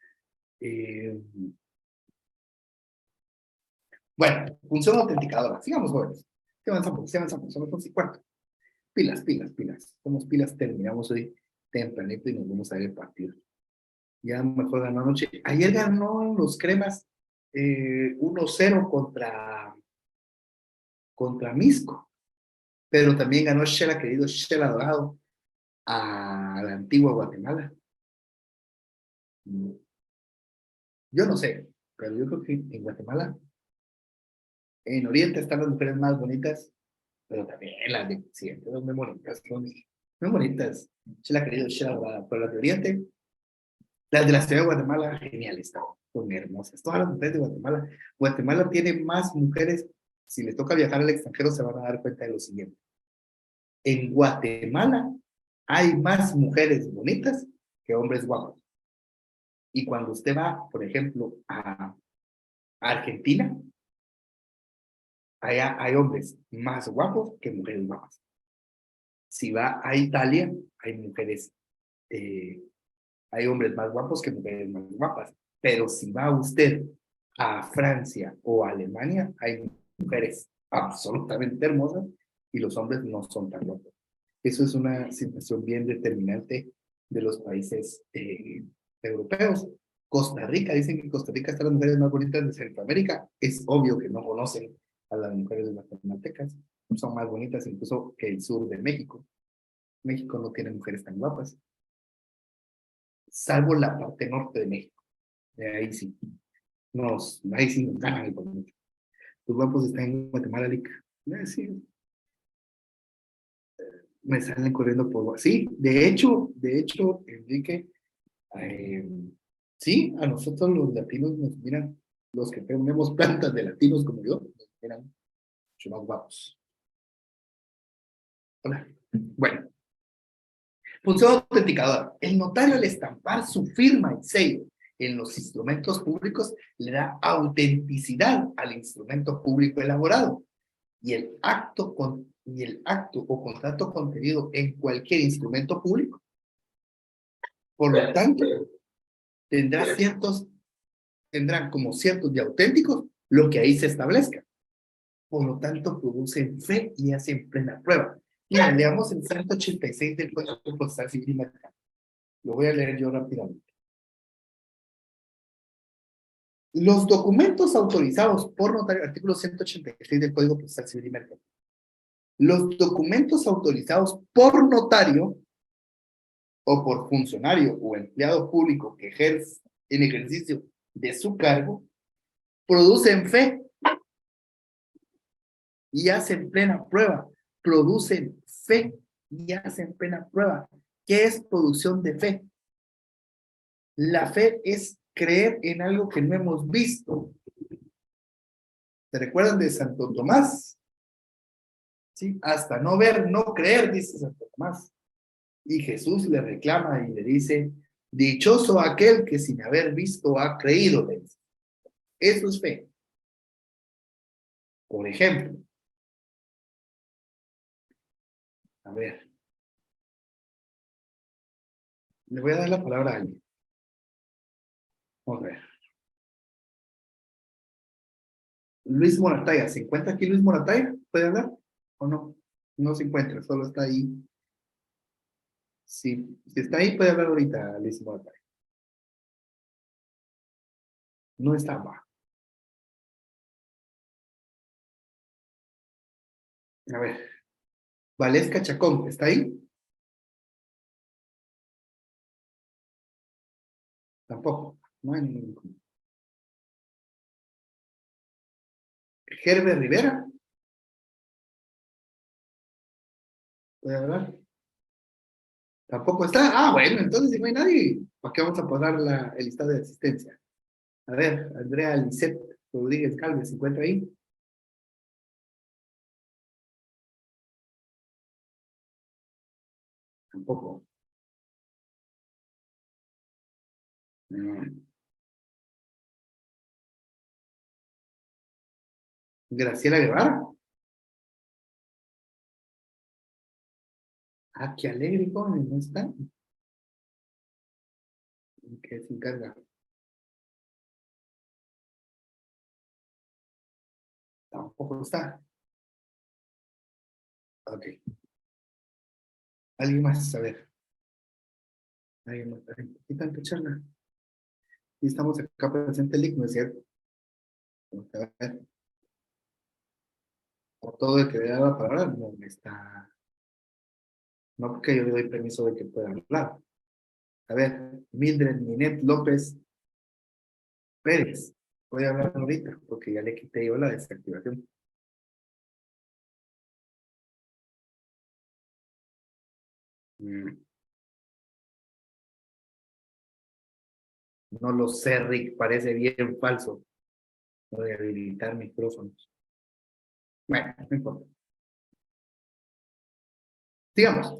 Bueno, función autenticadora. Sigamos, jóvenes. Se avanzamos, son las 11:15. Pilas, pilas, pilas. Somos pilas, terminamos hoy tempranito y nos vamos a ver el partido. Ya mejor ganó anoche. Ayer ganó los cremas 1-0 contra Misco, pero también ganó Shela, querido Shela Dorado, a la antigua Guatemala. Yo no sé, pero yo creo que en Guatemala, en Oriente están las mujeres más bonitas, pero también las de Occidente son muy bonitas, son muy bonitas. Shela, querido Shela Dorado, pero las de Oriente, las de la ciudad de Guatemala, geniales, son hermosas. Todas las mujeres de Guatemala. Guatemala tiene más mujeres. Si les toca viajar al extranjero, se van a dar cuenta de lo siguiente. En Guatemala hay más mujeres bonitas que hombres guapos. Y cuando usted va, por ejemplo, a Argentina, allá hay hombres más guapos que mujeres guapas. Si va a Italia, hay mujeres, hay hombres más guapos que mujeres más guapas. Pero si va usted a Francia o a Alemania, hay mujeres absolutamente hermosas y los hombres no son tan guapos. Eso es una situación bien determinante de los países europeos. Costa Rica, dicen que Costa Rica está las mujeres más bonitas de Centroamérica. Es obvio que no conocen a las mujeres guatemaltecas. Son más bonitas incluso que el sur de México. México no tiene mujeres tan guapas, salvo la parte norte de México. Ahí sí, ahí sí nos ganan el bonito. Los guapos están en Guatemala, Lic. Sí, me salen corriendo por... Sí, de hecho, Enrique, eh, sí, a nosotros los latinos nos miran, los que tenemos plantas de latinos como yo, nos miran mucho más guapos. Hola. Bueno, función autenticadora. El notario al estampar su firma y sello en los instrumentos públicos le da autenticidad al instrumento público elaborado y el acto o contrato contenido en cualquier instrumento público. Por lo tanto, tendrán como ciertos de auténticos lo que ahí se establezca. Por lo tanto, producen fe y hacen plena prueba. Mira, leamos el 186 del Código Procesal Civil y Mercantil. Lo voy a leer yo rápidamente. Los documentos autorizados por notario, artículo 186 del Código Procesal Civil y Mercantil. Los documentos autorizados por notario o por funcionario o empleado público que ejerce en ejercicio de su cargo, producen fe y hacen plena prueba. Producen fe y hacen plena prueba. ¿Qué es producción de fe? La fe es creer en algo que no hemos visto. ¿Se recuerdan de Santo Tomás? ¿Sí? Hasta no ver, no creer, dice Santo Tomás. Y Jesús le reclama y le dice, dichoso aquel que sin haber visto ha creído. Eso es fe. Por ejemplo, a ver, le voy a dar la palabra a alguien. Vamos a ver. Luis Morataya, ¿se encuentra aquí Luis Morataya? ¿Puede hablar o no? No se encuentra, solo está ahí. Sí, si está ahí, puede hablar ahorita Luis Morataya. No estaba. A ver, Valesca Chacón, ¿está ahí? Tampoco. No hay ningún. Gerber Rivera, ¿puede hablar? Tampoco está. Ah, bueno, entonces si no hay nadie, ¿para qué vamos a pasar el listado de asistencia? A ver, Andrea Lisset Rodríguez Calves, ¿se encuentra ahí? Tampoco. Mm. Graciela Guevara, Ah, qué alegre, jóvenes, ¿no están? ¿Qué se encarga? Tampoco está. Ok. ¿Alguien más? A ver. ¿Alguien más? ¿Qué tanta charla? Y estamos acá presente el ¿no es cierto? A ver, a todo el que vea la palabra, no me está. No porque yo le doy permiso de que pueda hablar. A ver, Mildred Minet López Pérez. Voy a hablar ahorita porque ya le quité yo la desactivación. Mm, No lo sé, Rick, parece bien falso. Voy a habilitar micrófonos. Bueno, no importa. Sigamos.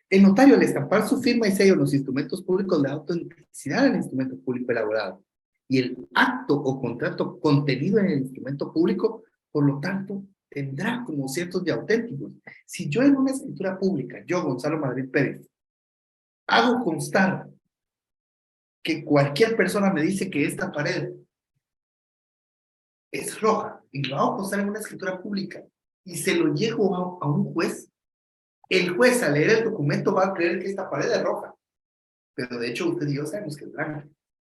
El notario, al estampar su firma y sello en los instrumentos públicos, le da autenticidad al instrumento público elaborado. Y el acto o contrato contenido en el instrumento público, por lo tanto, tendrá como ciertos de auténticos. Si yo en una escritura pública, yo, Gonzalo Madrid Pérez, hago constar que cualquier persona me dice que esta pared es roja, y lo hago constar en una escritura pública, y se lo llevo a un juez, el juez al leer el documento va a creer que esta pared es roja, pero de hecho usted y yo sabemos que es blanca.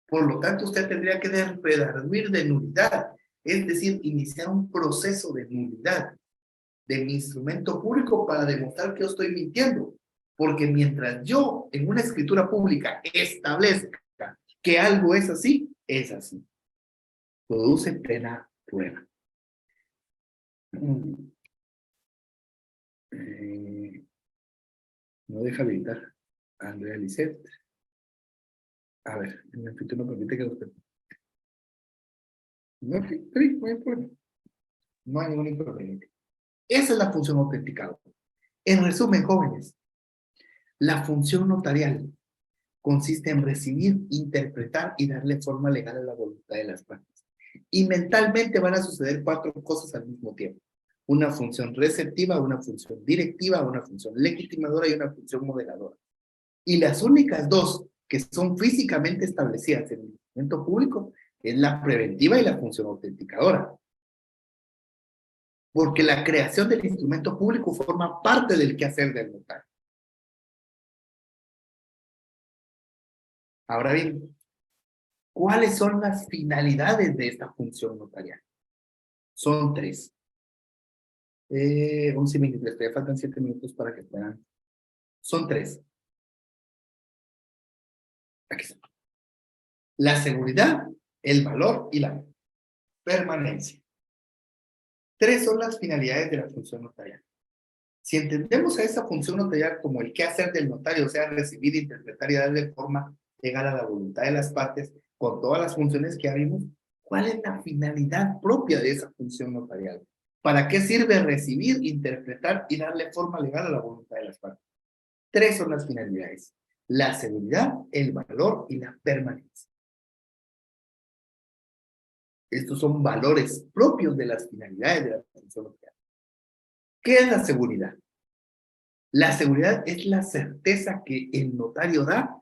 Por lo tanto, usted tendría que redarguir de nulidad, es decir, iniciar un proceso de nulidad de mi instrumento público para demostrar que yo estoy mintiendo. Porque mientras yo en una escritura pública establezca que algo es así, es así. Produce plena prueba. Eh, no deja habilitar a Andrea Lisset. A ver, el anfitrión no permite que usted. No, sí, no hay problema. No hay ningún inconveniente. Esa es la función autenticada. En resumen, jóvenes, la función notarial consiste en recibir, interpretar y darle forma legal a la voluntad de las partes. Y mentalmente van a suceder 4 cosas al mismo tiempo. Una función receptiva, una función directiva, una función legitimadora y una función moderadora. Y las únicas 2 que son físicamente establecidas en el instrumento público es la preventiva y la función autenticadora. Porque la creación del instrumento público forma parte del quehacer del notario. Ahora bien, ¿cuáles son las finalidades de esta función notarial? Son 3. 11:23, todavía faltan 7 minutos para que puedan. Son 3. Aquí está. La seguridad, el valor y la permanencia. 3 son las finalidades de la función notarial. Si entendemos a esa función notarial como el quehacer del notario, o sea, recibir, interpretar y darle forma legal a la voluntad de las partes, con todas las funciones que ya vimos, ¿cuál es la finalidad propia de esa función notarial? ¿Para qué sirve recibir, interpretar y darle forma legal a la voluntad de las partes? 3 son las finalidades: la seguridad, el valor y la permanencia. Estos son valores propios de las finalidades de la función notarial. ¿Qué es la seguridad? La seguridad es la certeza que el notario da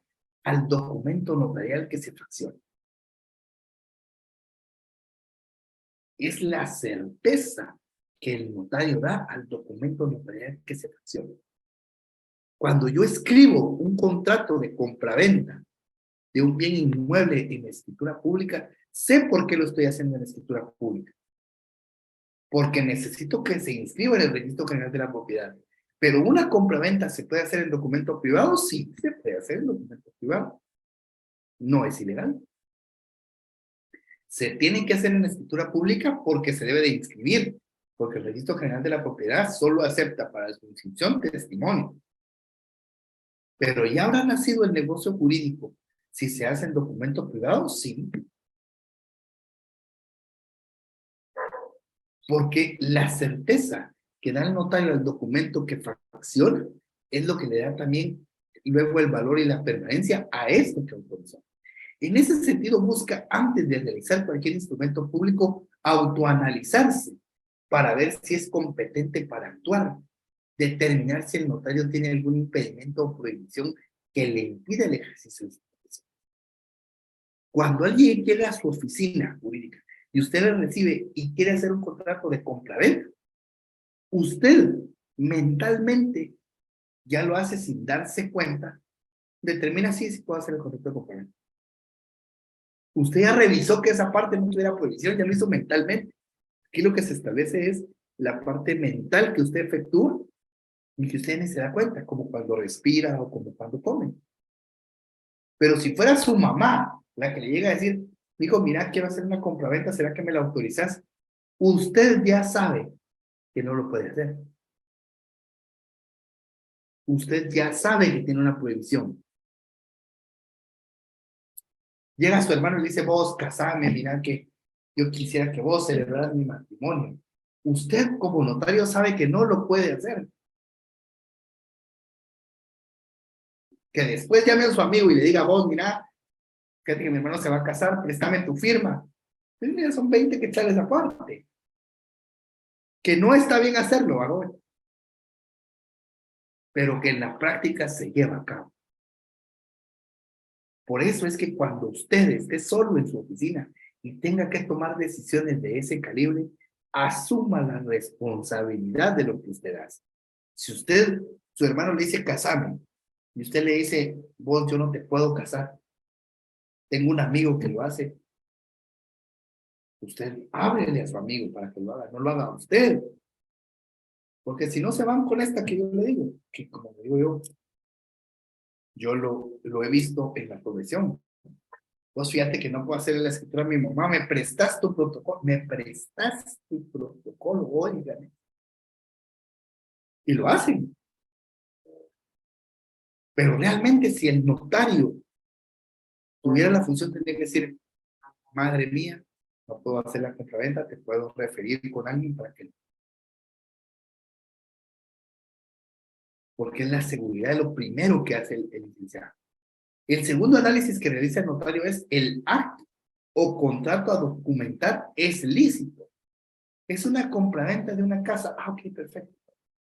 al documento notarial que se fracciona. Es la certeza que el notario da al documento notarial que se fracciona. Cuando yo escribo un contrato de compraventa de un bien inmueble en escritura pública, sé por qué lo estoy haciendo en escritura pública. Porque necesito que se inscriba en el registro general de la propiedad. Pero una compraventa se puede hacer en documento privado, sí, se puede hacer en documento privado. No es ilegal. Se tiene que hacer en escritura pública porque se debe de inscribir, porque el registro general de la propiedad solo acepta para su inscripción testimonio. Pero ya habrá nacido el negocio jurídico. Si se hace en documento privado, sí. Porque la certeza que da el notario al documento que fracciona es lo que le da también luego el valor y la permanencia a esto que autorizó. En ese sentido, busca, antes de realizar cualquier instrumento público, autoanalizarse para ver si es competente para actuar. determinar si el notario tiene algún impedimento o prohibición que le impida el ejercicio de su profesión. Cuando alguien llega a su oficina jurídica y usted le recibe y quiere hacer un contrato de compraventa, usted mentalmente ya lo hace sin darse cuenta, determina si puede hacer el contrato de compraventa. Usted ya revisó que esa parte no tuviera prohibición, ya lo hizo mentalmente. Aquí lo que se establece es la parte mental que usted efectúa y que usted ni se da cuenta, como cuando respira o como cuando come. Pero si fuera su mamá la que le llega a decir, dijo, mira, quiero hacer una compraventa, ¿será que me la autorizas? Usted ya sabe que no lo puede hacer. Usted ya sabe que tiene una prohibición. Llega su hermano y le dice, vos, casame, mira que yo quisiera que vos celebraras mi matrimonio. Usted como notario sabe que no lo puede hacer. Que después llame a su amigo y le diga, vos, mira, fíjate que mi hermano se va a casar, préstame tu firma. Pues mira, son 20 quetzales aparte. Que no está bien hacerlo, ¿verdad? Pero que en la práctica se lleva a cabo. Por eso es que cuando usted esté solo en su oficina y tenga que tomar decisiones de ese calibre, asuma la responsabilidad de lo que usted hace. Si usted, su hermano le dice casame, y usted le dice, vos, yo no te puedo casar, tengo un amigo que lo hace, usted ábrele a su amigo para que lo haga, no lo haga usted. Porque si no se van con esta que yo le digo, que como le digo yo lo he visto en la profesión. Vos fíjate que no puedo hacerle la escritura a mi mamá, me prestas tu protocolo, oigan. Y lo hacen. Pero realmente si el notario tuviera la función, tendría que decir, madre mía, no puedo hacer la compraventa, te puedo referir con alguien para que... Porque es la seguridad de lo primero que hace el licenciado. El segundo análisis que realiza el notario es el acto o contrato a documentar es lícito. Es una compraventa de una casa. Ah, ok, perfecto.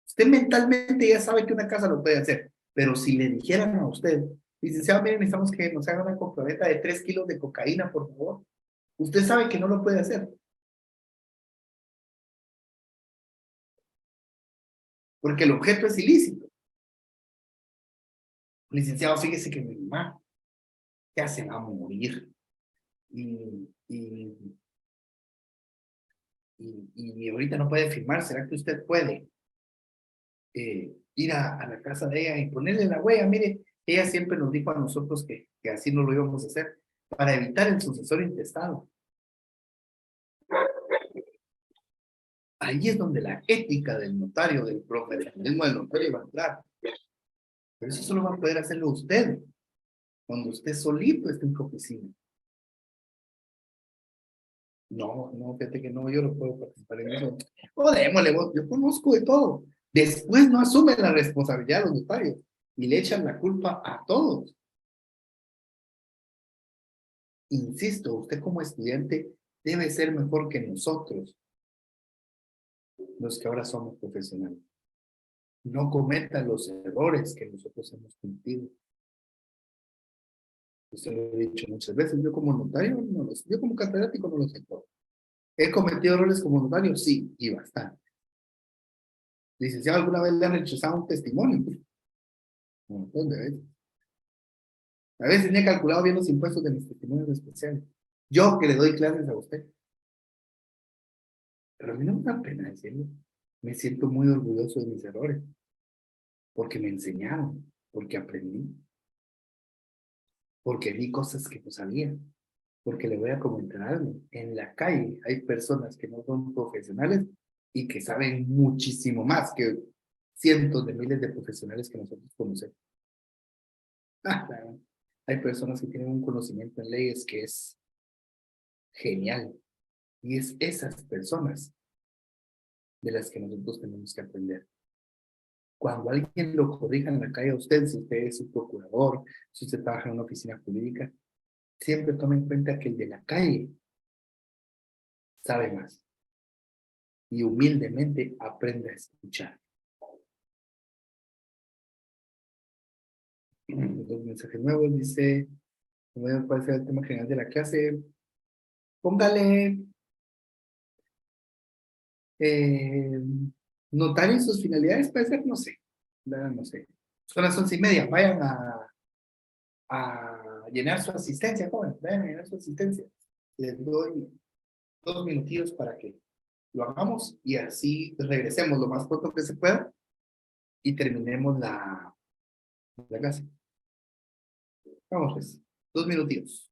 Usted mentalmente ya sabe que una casa lo puede hacer, pero si le dijeran a usted, licenciado, miren, necesitamos que nos haga una compraventa de 3 kilos de cocaína, por favor. Usted sabe que no lo puede hacer, porque el objeto es ilícito. Licenciado, fíjese que mi mamá ya se va a morir. Y, y, y ahorita no puede firmar. ¿Será que usted puede ir a la casa de ella y ponerle la huella? Mire, ella siempre nos dijo a nosotros que así no lo íbamos a hacer para evitar el sucesor intestado. Ahí es donde la ética del notario, del profesionalismo del notario va a entrar. Pero eso solo va a poder hacerlo usted, cuando usted solito esté en su oficina. No, no, fíjate que no, yo no puedo participar en eso. O démosle, yo conozco de todo. Después no asumen la responsabilidad los notarios y le echan la culpa a todos. Insisto, usted como estudiante debe ser mejor que nosotros, los que ahora somos profesionales. No cometa los errores que nosotros hemos cometido. Eso lo he dicho muchas veces. Yo como notario, yo como catedrático no lo sé todo. ¿He cometido errores como notario? Sí, y bastante. Licenciado, ¿alguna vez le han rechazado un testimonio? Un montón de veces. A veces tenía calculado bien los impuestos de mis testimonios especiales. Yo que le doy clases a usted. Pero a mí no me da pena decirlo. Me siento muy orgulloso de mis errores. Porque me enseñaron. Porque aprendí. Porque vi cosas que no sabía. Porque le voy a comentar algo. En la calle hay personas que no son profesionales y que saben muchísimo más que cientos de miles de profesionales que nosotros conocemos. Hay personas que tienen un conocimiento en leyes que es genial. Y es esas personas de las que nosotros tenemos que aprender. Cuando alguien lo corrija en la calle a usted, si usted es un procurador, si usted trabaja en una oficina jurídica, siempre tome en cuenta que el de la calle sabe más y humildemente aprende a escuchar. mensajes nuevos, dice, ¿cuál será el tema general de la clase? Póngale eh, notario y sus finalidades, puede ser, no sé, no sé. Son las 11:30, vayan a llenar su asistencia, joven, vayan a llenar su asistencia. Les doy 2 minutillos para que lo hagamos y así regresemos lo más pronto que se pueda y terminemos la clase. Vamos pues, 2 minutillos.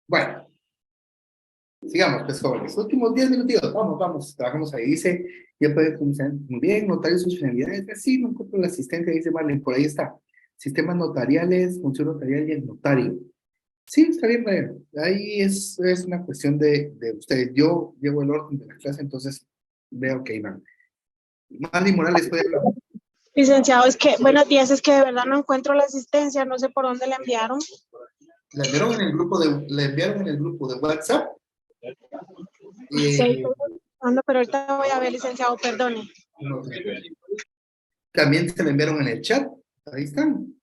Bueno, sigamos, pues jóvenes. Últimos 10 minutos. Vamos, trabajamos ahí. Dice, ya puede comenzar muy bien, notario sus finalidades. Sí, no encuentro el asistente, dice Marlene, por ahí está. Sistemas notariales, función notarial y el notario. Sí, está bien, Mariano. Ahí es una cuestión de ustedes. Yo llevo el orden de la clase, entonces veo que iban. Marlene Morales puede hablar. Licenciado, es que, buenos días, es que de verdad no encuentro la asistencia, no sé por dónde la enviaron. La enviaron en el grupo la enviaron en el grupo de WhatsApp. Sí, estoy buscando, pero ahorita voy a ver, licenciado, perdone. No, también se la enviaron en el chat. Ahí están.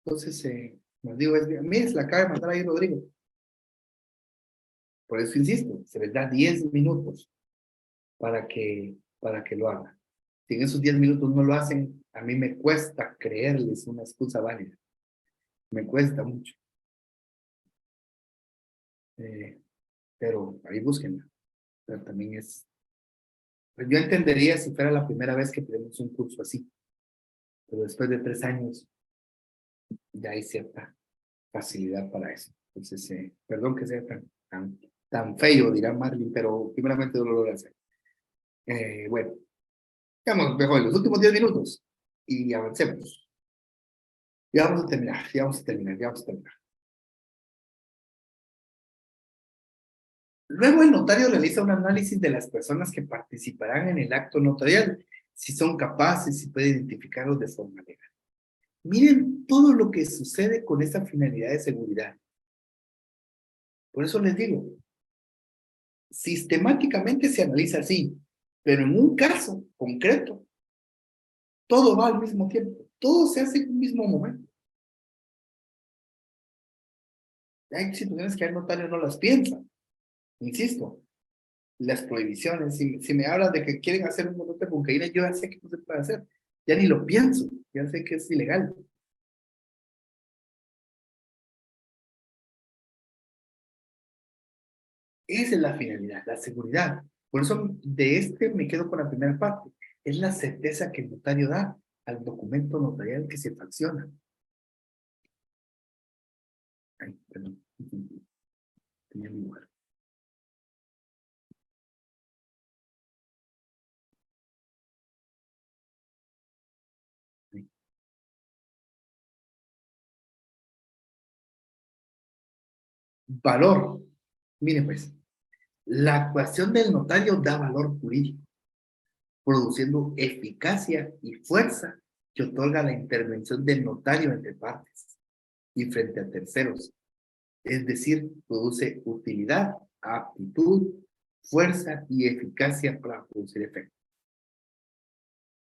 Entonces, nos digo, mire, se la acaba de mandar ahí Rodrigo. Por eso insisto, se les da 10 minutos para que lo hagan. Si en esos 10 minutos no lo hacen, a mí me cuesta creerles una excusa válida. Me cuesta mucho. Pero ahí búsquenla. Pero también pues yo entendería si fuera la primera vez que tenemos un curso así. Pero después de 3 años, ya hay cierta facilidad para eso. Entonces, perdón que sea tan feo, dirá Marlene, pero primeramente no lo logra hacer. Bueno, digamos, mejor los últimos 10 minutos y avancemos. Ya vamos a terminar, ya vamos a terminar, ya vamos a terminar. Luego el notario realiza un análisis de las personas que participarán en el acto notarial, si son capaces, si puede identificarlos de forma legal. Miren todo lo que sucede con esta finalidad de seguridad. Por eso les digo, sistemáticamente se analiza así, pero en un caso concreto, todo va al mismo tiempo, todo se hace en un mismo momento. Hay situaciones que el notario no las piensa, insisto, las prohibiciones, si me hablas de que quieren hacer un montón de cocaína, yo ya sé que no se puede hacer, ya ni lo pienso, ya sé que es ilegal. Esa es la finalidad, la seguridad. Por eso de me quedo con la primera parte. Es la certeza que el notario da al documento notarial que se fracciona. Ay, perdón. Tenía mi lugar. Valor. Mire pues, la actuación del notario da valor jurídico, produciendo eficacia y fuerza que otorga la intervención del notario entre partes y frente a terceros. Es decir, produce utilidad, aptitud, fuerza y eficacia para producir efecto.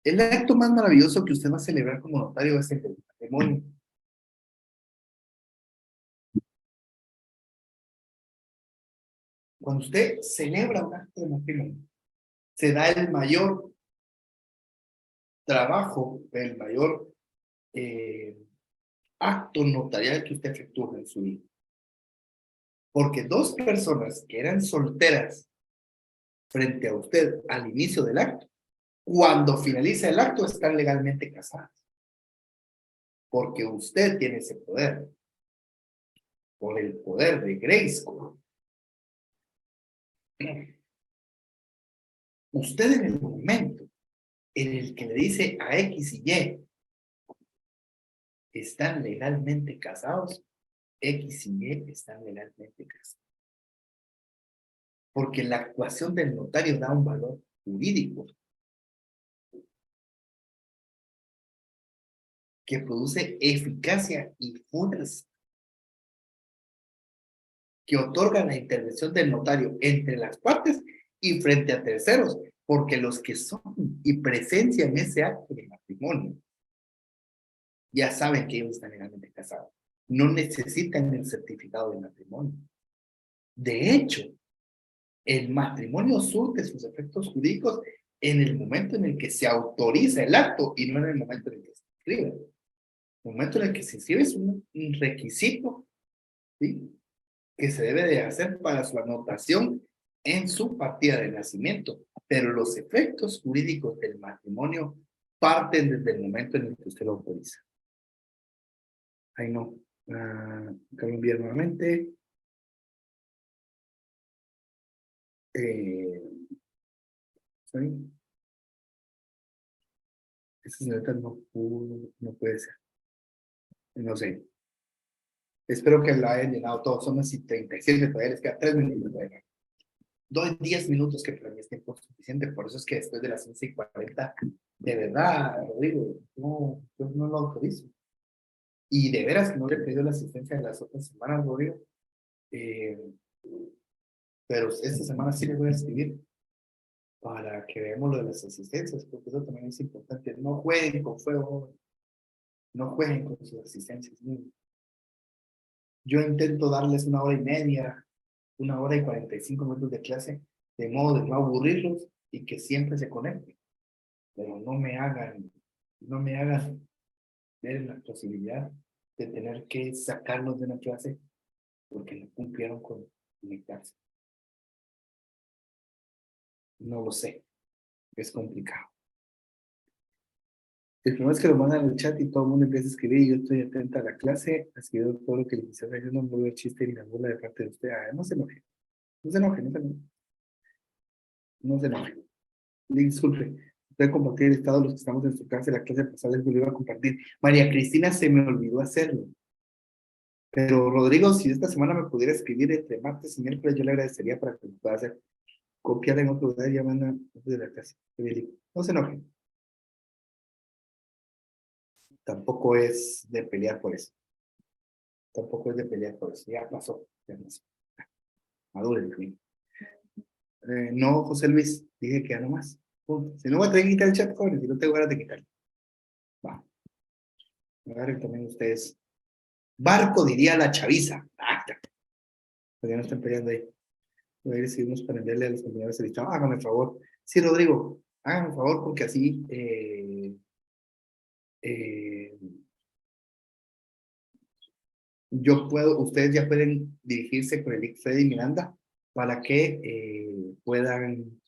El acto más maravilloso que usted va a celebrar como notario es el del matrimonio. Cuando usted celebra un acto de matrimonio, se da el mayor trabajo, el mayor acto notarial que usted efectúa en su vida. Porque dos personas que eran solteras frente a usted al inicio del acto, cuando finaliza el acto están legalmente casadas. Porque usted tiene ese poder. Por el poder de Grayskull. Usted en el momento en el que le dice a X y Y están legalmente casados, X y Y están legalmente casados. Porque la actuación del notario da un valor jurídico que produce eficacia y fuerza, que otorga la intervención del notario entre las partes y frente a terceros, porque los que son y presencian ese acto de matrimonio ya saben que ellos están legalmente casados. No necesitan el certificado de matrimonio. De hecho, el matrimonio surte sus efectos jurídicos en el momento en el que se autoriza el acto y no en el momento en el que se escribe. El momento en el que se escribe es un requisito, ¿sí?, que se debe de hacer para su anotación en su partida de nacimiento, pero los efectos jurídicos del matrimonio parten desde el momento en el que usted lo autoriza. Ahí no. Acabo de enviar nuevamente. ¿Sí? Esta señorita no puede ser. No sé. Espero que la hayan llenado todo. Son las 37, todavía les queda 3 minutos. Doy 10 minutos, que para mí es tiempo suficiente. Por eso es que después de las 11:40, de verdad, Rodrigo, no, yo no lo autorizo. Y de veras que no le he pedido la asistencia de las otras semanas, Rodrigo. Pero esta semana sí le voy a escribir para que veamos lo de las asistencias, porque eso también es importante. No jueguen con fuego, no jueguen con sus asistencias. Yo intento darles 1 hora y media, 1 hora y 45 minutos de clase, de modo de no aburrirlos y que siempre se conecten. Pero no me hagan ver la posibilidad de tener que sacarlos de una clase porque no cumplieron con conectarse. No lo sé, es complicado. El problema es que lo mandan en el chat y todo el mundo empieza a escribir y yo estoy atenta a la clase, ha escrito todo lo que le quisiera decir, no me voy a chiste ni la burla de parte de usted. No se enoje, no se enoje, no se enoje. No se enoje. Disculpe, voy a compartir el estado de los que estamos en su clase, la clase pasada les volví a compartir. María Cristina se me olvidó hacerlo. Pero Rodrigo, si esta semana me pudiera escribir entre martes y miércoles, yo le agradecería para que me pueda hacer copiar en otro lugar y ya manda de la clase. No se enoje. Tampoco es de pelear por eso. Tampoco es de pelear por eso. Ya pasó. Ya pasó. Madure, no, José Luis, dije que ya no más. Punto. Si no voy a tener que quitar el chat, jóvenes, si no tengo ganas de quitarlo. Va. Agarren también ustedes. Barco diría la chaviza. Pero ya no están peleando ahí. Voy a ir seguimos para venderle a los compañeros de listado. Hágame el favor. Sí, Rodrigo, hágame el favor porque así yo puedo, ustedes ya pueden dirigirse con el link Freddy Miranda para que puedan,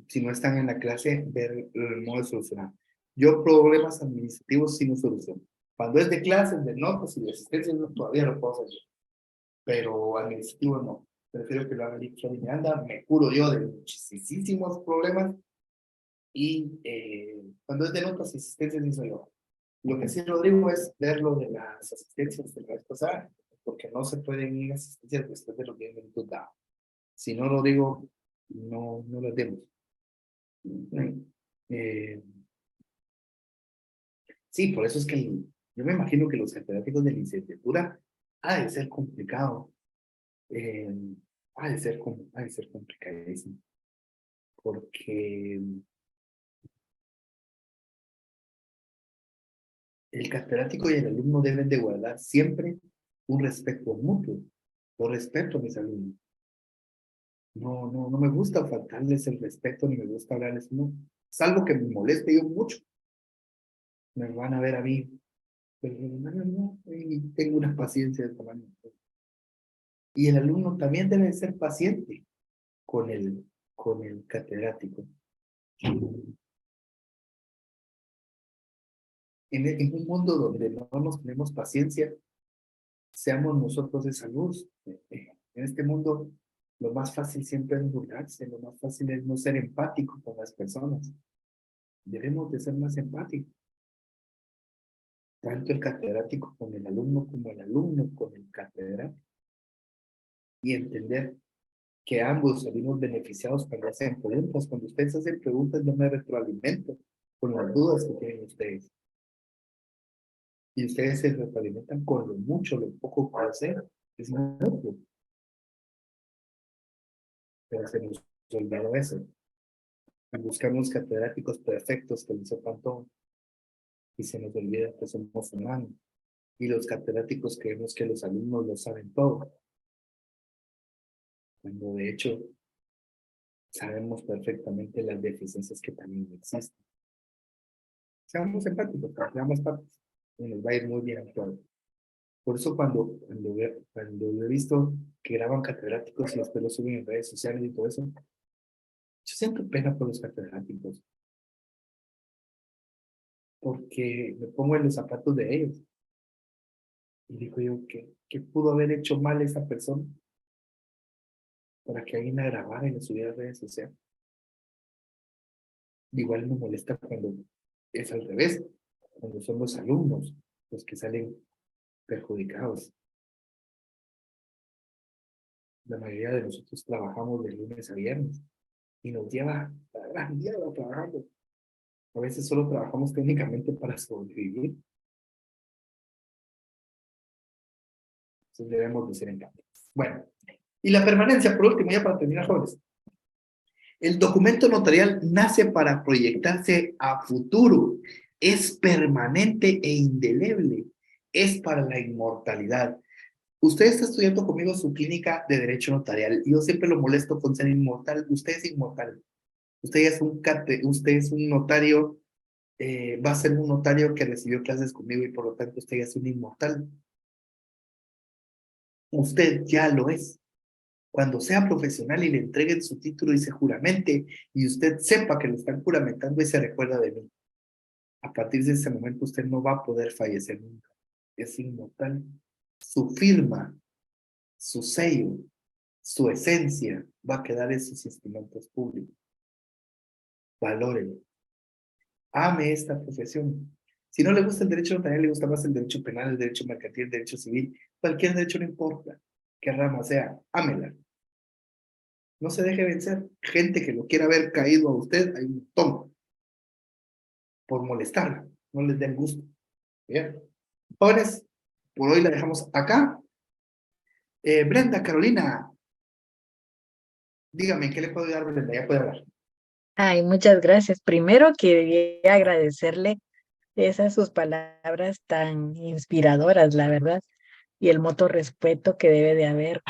si no están en la clase, ver el modo de solucionar. Yo problemas administrativos sí no soluciono. Cuando es de clases, de notas y de asistencia, todavía lo puedo hacer yo. Pero administrativo no. Prefiero que lo haga el Freddy Miranda, me curo yo de muchísimos problemas y cuando es de notas y asistencias, sí soy yo. Lo que sí, Rodrigo, es ver lo de las asistencias de la vez pasada. porque no se pueden ir a asistencias después de los 10 minutos dados. Si no lo digo, no lo demos. Eh, sí, por eso es que yo me imagino que los catedráticos de licenciatura ha de ser complicado. eh, ha de ser complicadísimo. Porque el catedrático y el alumno deben de guardar siempre un respeto mutuo. Yo respeto a mis alumnos. No me gusta faltarles el respeto ni me gusta hablarles, no. Salvo que me moleste yo mucho. Me van a ver a mí. Pero no, y tengo una paciencia de tamaño. Y el alumno también debe ser paciente con el catedrático. En un mundo donde no nos tenemos paciencia, seamos nosotros esa luz. En este mundo, lo más fácil siempre es burlarse, lo más fácil es no ser empático con las personas. Debemos de ser más empáticos. Tanto el catedrático con el alumno como el alumno con el catedrático. Y entender que ambos salimos beneficiados cuando hacen preguntas. Cuando ustedes hacen preguntas, yo me retroalimento con las dudas que tienen ustedes. Y ustedes se retroalimentan con lo mucho, lo poco que hacen. Es mutuo. Pero se nos olvidó eso. Buscamos catedráticos perfectos que lo sepan todo. Y se nos olvida que somos humanos. Y los catedráticos creemos que los alumnos lo saben todo. Cuando de hecho sabemos perfectamente las deficiencias que también existen. Seamos empáticos, de ambas partes. Y nos va a ir muy bien a todos. Por eso cuando yo he visto que graban catedráticos y después lo suben en redes sociales y todo eso, yo siento pena por los catedráticos. Porque me pongo en los zapatos de ellos. Y digo yo, ¿qué pudo haber hecho mal esa persona para que alguien la grabara y la subiera a redes sociales? Igual me molesta cuando es al revés, cuando son los alumnos los que salen perjudicados. La mayoría de nosotros trabajamos de lunes a viernes y nos lleva la gran día trabajando. A veces solo trabajamos técnicamente para sobrevivir. Entonces debemos de ser empáticos. Bueno, y la permanencia, por último, ya para terminar, jóvenes. El documento notarial nace para proyectarse a futuro. Es permanente e indeleble. Es para la inmortalidad. Usted está estudiando conmigo su clínica de derecho notarial. Yo siempre lo molesto con ser inmortal. Usted es inmortal. Usted es un notario, va a ser un notario que recibió clases conmigo y por lo tanto usted ya es un inmortal. Usted ya lo es. Cuando sea profesional y le entreguen su título y se juramente y usted sepa que lo están juramentando y se recuerda de mí. A partir de ese momento usted no va a poder fallecer nunca. Es inmortal. Su firma, su sello, su esencia va a quedar en sus instrumentos públicos. Valórenlo. Ame esta profesión. Si no le gusta el derecho notarial, le gusta más el derecho penal, el derecho mercantil, el derecho civil, cualquier derecho no importa qué rama sea, ámela. No se deje vencer. Gente que lo quiera ver caído a usted, hay un montón. Por molestarla. No les den gusto. Bien. Jóvenes, por hoy la dejamos acá. Brenda, Carolina, dígame, ¿qué le puedo ayudar, Brenda? Ya puede hablar. Ay, muchas gracias. Primero quería agradecerle esas sus palabras tan inspiradoras, la verdad, y el mutuo respeto que debe de haber.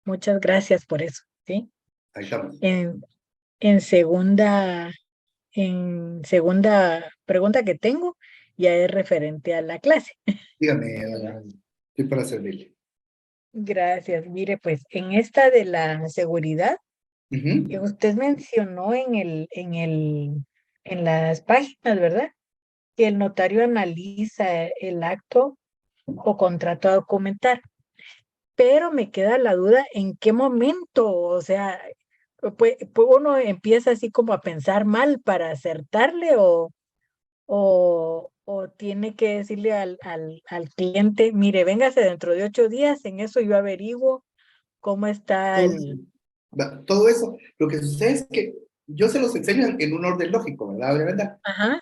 Muchas gracias por eso, ¿sí? Ahí estamos. En segunda, en segunda pregunta que tengo, ya es referente a la clase. Dígame, estoy para servirle. Gracias. Mire, pues en esta de la seguridad, que usted mencionó en las páginas, ¿verdad? Que el notario analiza el acto o contrato a documentar. Pero me queda la duda en qué momento, o sea, pues uno empieza así como a pensar mal para acertarle o tiene que decirle al cliente, mire, véngase dentro de 8 días, en eso yo averiguo cómo está Todo eso, todo eso, lo que sucede es que yo se los enseño en un orden lógico, ¿verdad? ¿Verdad? Ajá,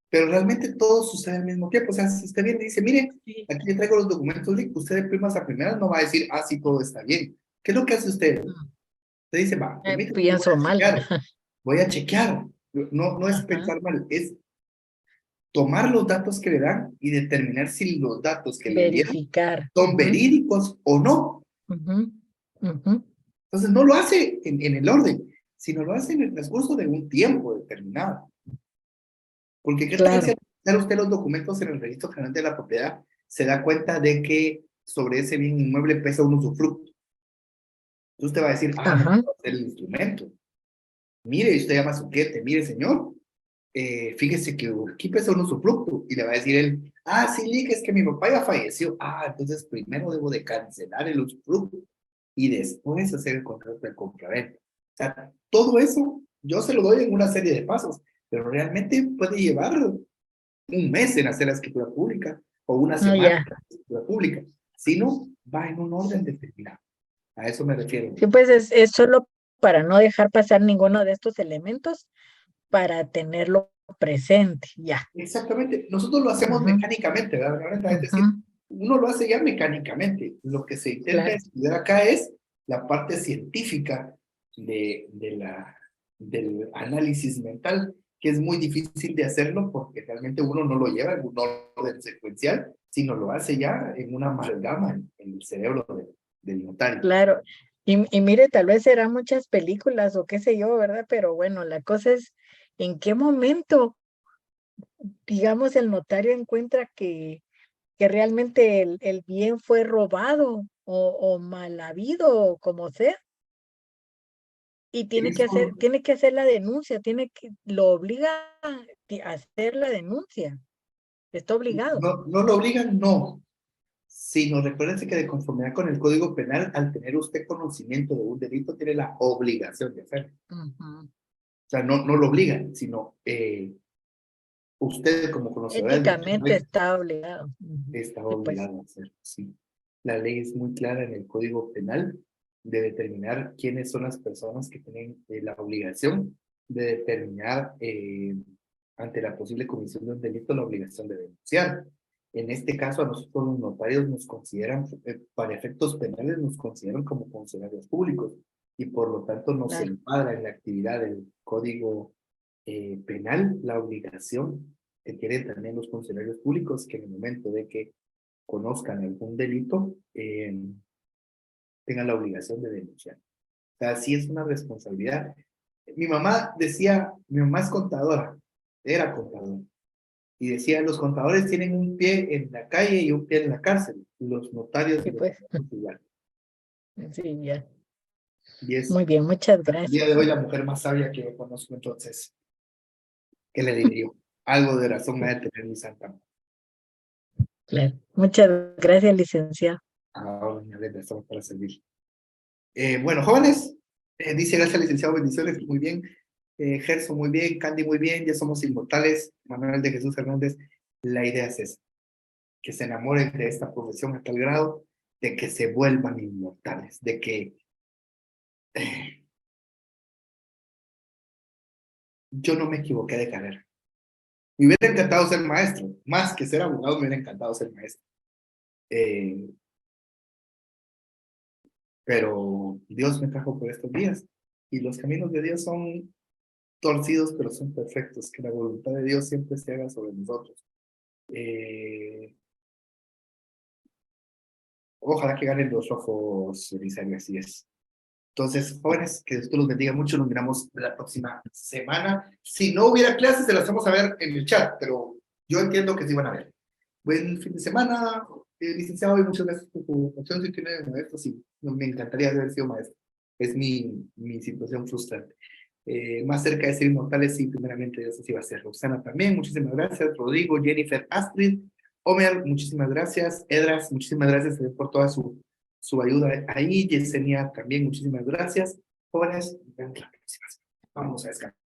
Pero realmente todo sucede al mismo tiempo. O sea, si usted viene y dice, mire, sí. aquí le traigo los documentos, usted de primas a primeras no va a decir, ah, sí, todo está bien. ¿Qué es lo que hace usted? Mm, Usted dice, va, permítame, yo pienso mal. voy a chequear. No, no es Ajá, pensar mal, es tomar los datos que le dan y determinar si los datos que le dieron verificar. son verídicos o no. Ujú, ujú. Entonces no lo hace en el orden, sino lo hace en el transcurso de un tiempo determinado. Porque qué tal si Claro. al buscar usted los documentos en el registro general de la propiedad se da cuenta de que sobre ese bien inmueble pesa un usufructo. Entonces usted va a decir, ah, no Ajá, puedo hacer el instrumento. Mire, y usted llama a su cliente, mire, señor, fíjese que aquí pesa un usufructo. Y le va a decir él, ah, sí, Lick, es que mi papá ya falleció. Ah, entonces primero debo de cancelar el usufructo y después hacer el contrato de compraventa. O sea, todo eso yo se lo doy en una serie de pasos, pero realmente puede llevar un mes en hacer la escritura pública o una no, semana ya. en la escritura pública, sino va en un orden determinado. A eso me refiero. Sí, pues es solo para no dejar pasar ninguno de estos elementos, para tenerlo presente, ya. Exactamente, nosotros lo hacemos Ujú, mecánicamente, ¿verdad? Es ujú, decir, uno lo hace ya mecánicamente. Lo que se intenta claro, estudiar acá es la parte científica del análisis mental, que es muy difícil de hacerlo porque realmente uno no lo lleva en un orden secuencial, sino lo hace ya en una amalgama en el cerebro del notario. claro. Y mire, tal vez serán muchas películas o qué sé yo, ¿verdad? Pero bueno, la cosa es en qué momento, digamos, el notario encuentra que realmente el bien fue robado o mal habido, o como sea, y Eso tiene que hacer la denuncia, lo obliga a hacer la denuncia, está obligado. no lo obligan, no, sino recuérdense que de conformidad con el Código Penal, al tener usted conocimiento de un delito, tiene la obligación de hacerlo. Ujú. O sea, no lo obligan, sino usted como conocedor del derecho Éticamente penal está obligado. Ujú. está Sí, pues, obligado a hacerlo, sí. La ley es muy clara en el Código Penal de determinar quiénes son las personas que tienen la obligación de determinar ante la posible comisión de un delito la obligación de denunciar. En este caso, a nosotros los notarios nos consideran, para efectos penales, nos consideran como funcionarios públicos y por lo tanto nos claro, encuadra en la actividad del Código Penal la obligación que tienen también los funcionarios públicos que en el momento de que conozcan algún delito, tengan la obligación de denunciar. O sea, sí es una responsabilidad. Mi mamá es contadora, era contadora, y decía, los contadores tienen un pie en la calle y un pie en la cárcel, los notarios y sí, los pues, abogados igual. sí, ya. Y es Muy bien, muchas el día gracias. de hoy la mujer más sabia que yo conozco, entonces, ¿qué le diría? Algo de razón me ha de tener mi santa. Claro. Muchas gracias, licenciado. Ahora, mi Aleta, estamos para servir. Bueno, jóvenes, dice gracias, licenciado, bendiciones, muy bien. Gerson, muy bien. Candy, muy bien. Ya somos inmortales. Manuel de Jesús Hernández, la idea es esa, que se enamoren de esta profesión a tal grado de que se vuelvan inmortales, de que yo no me equivoqué de carrera. Me hubiera encantado ser maestro, más que ser abogado, me hubiera encantado ser maestro. Eh, pero Dios me trajo por estos días y los caminos de Dios son torcidos, pero son perfectos, que la voluntad de Dios siempre se haga sobre nosotros. Eh, Ojalá que ganen los rojos, Elizabeth, así es. Entonces, jóvenes, que Dios los bendiga mucho. Nos miramos la próxima semana. Si no hubiera clases, se las vamos a ver en el chat, pero yo entiendo que sí van a ver. Buen fin de semana, licenciado, y muchas gracias por tu opción. Si tiene maestro, sí, me encantaría haber sido maestro. Es mi situación frustrante. Más cerca de ser inmortales, sí, primeramente Dios así va a ser. Roxana también, muchísimas gracias. Rodrigo, Jennifer, Astrid, Omer, muchísimas gracias. Edras, muchísimas gracias por toda su ayuda ahí. Yesenia también, muchísimas gracias. Jóvenes, nos vemos la próxima semana. Vamos a descansar.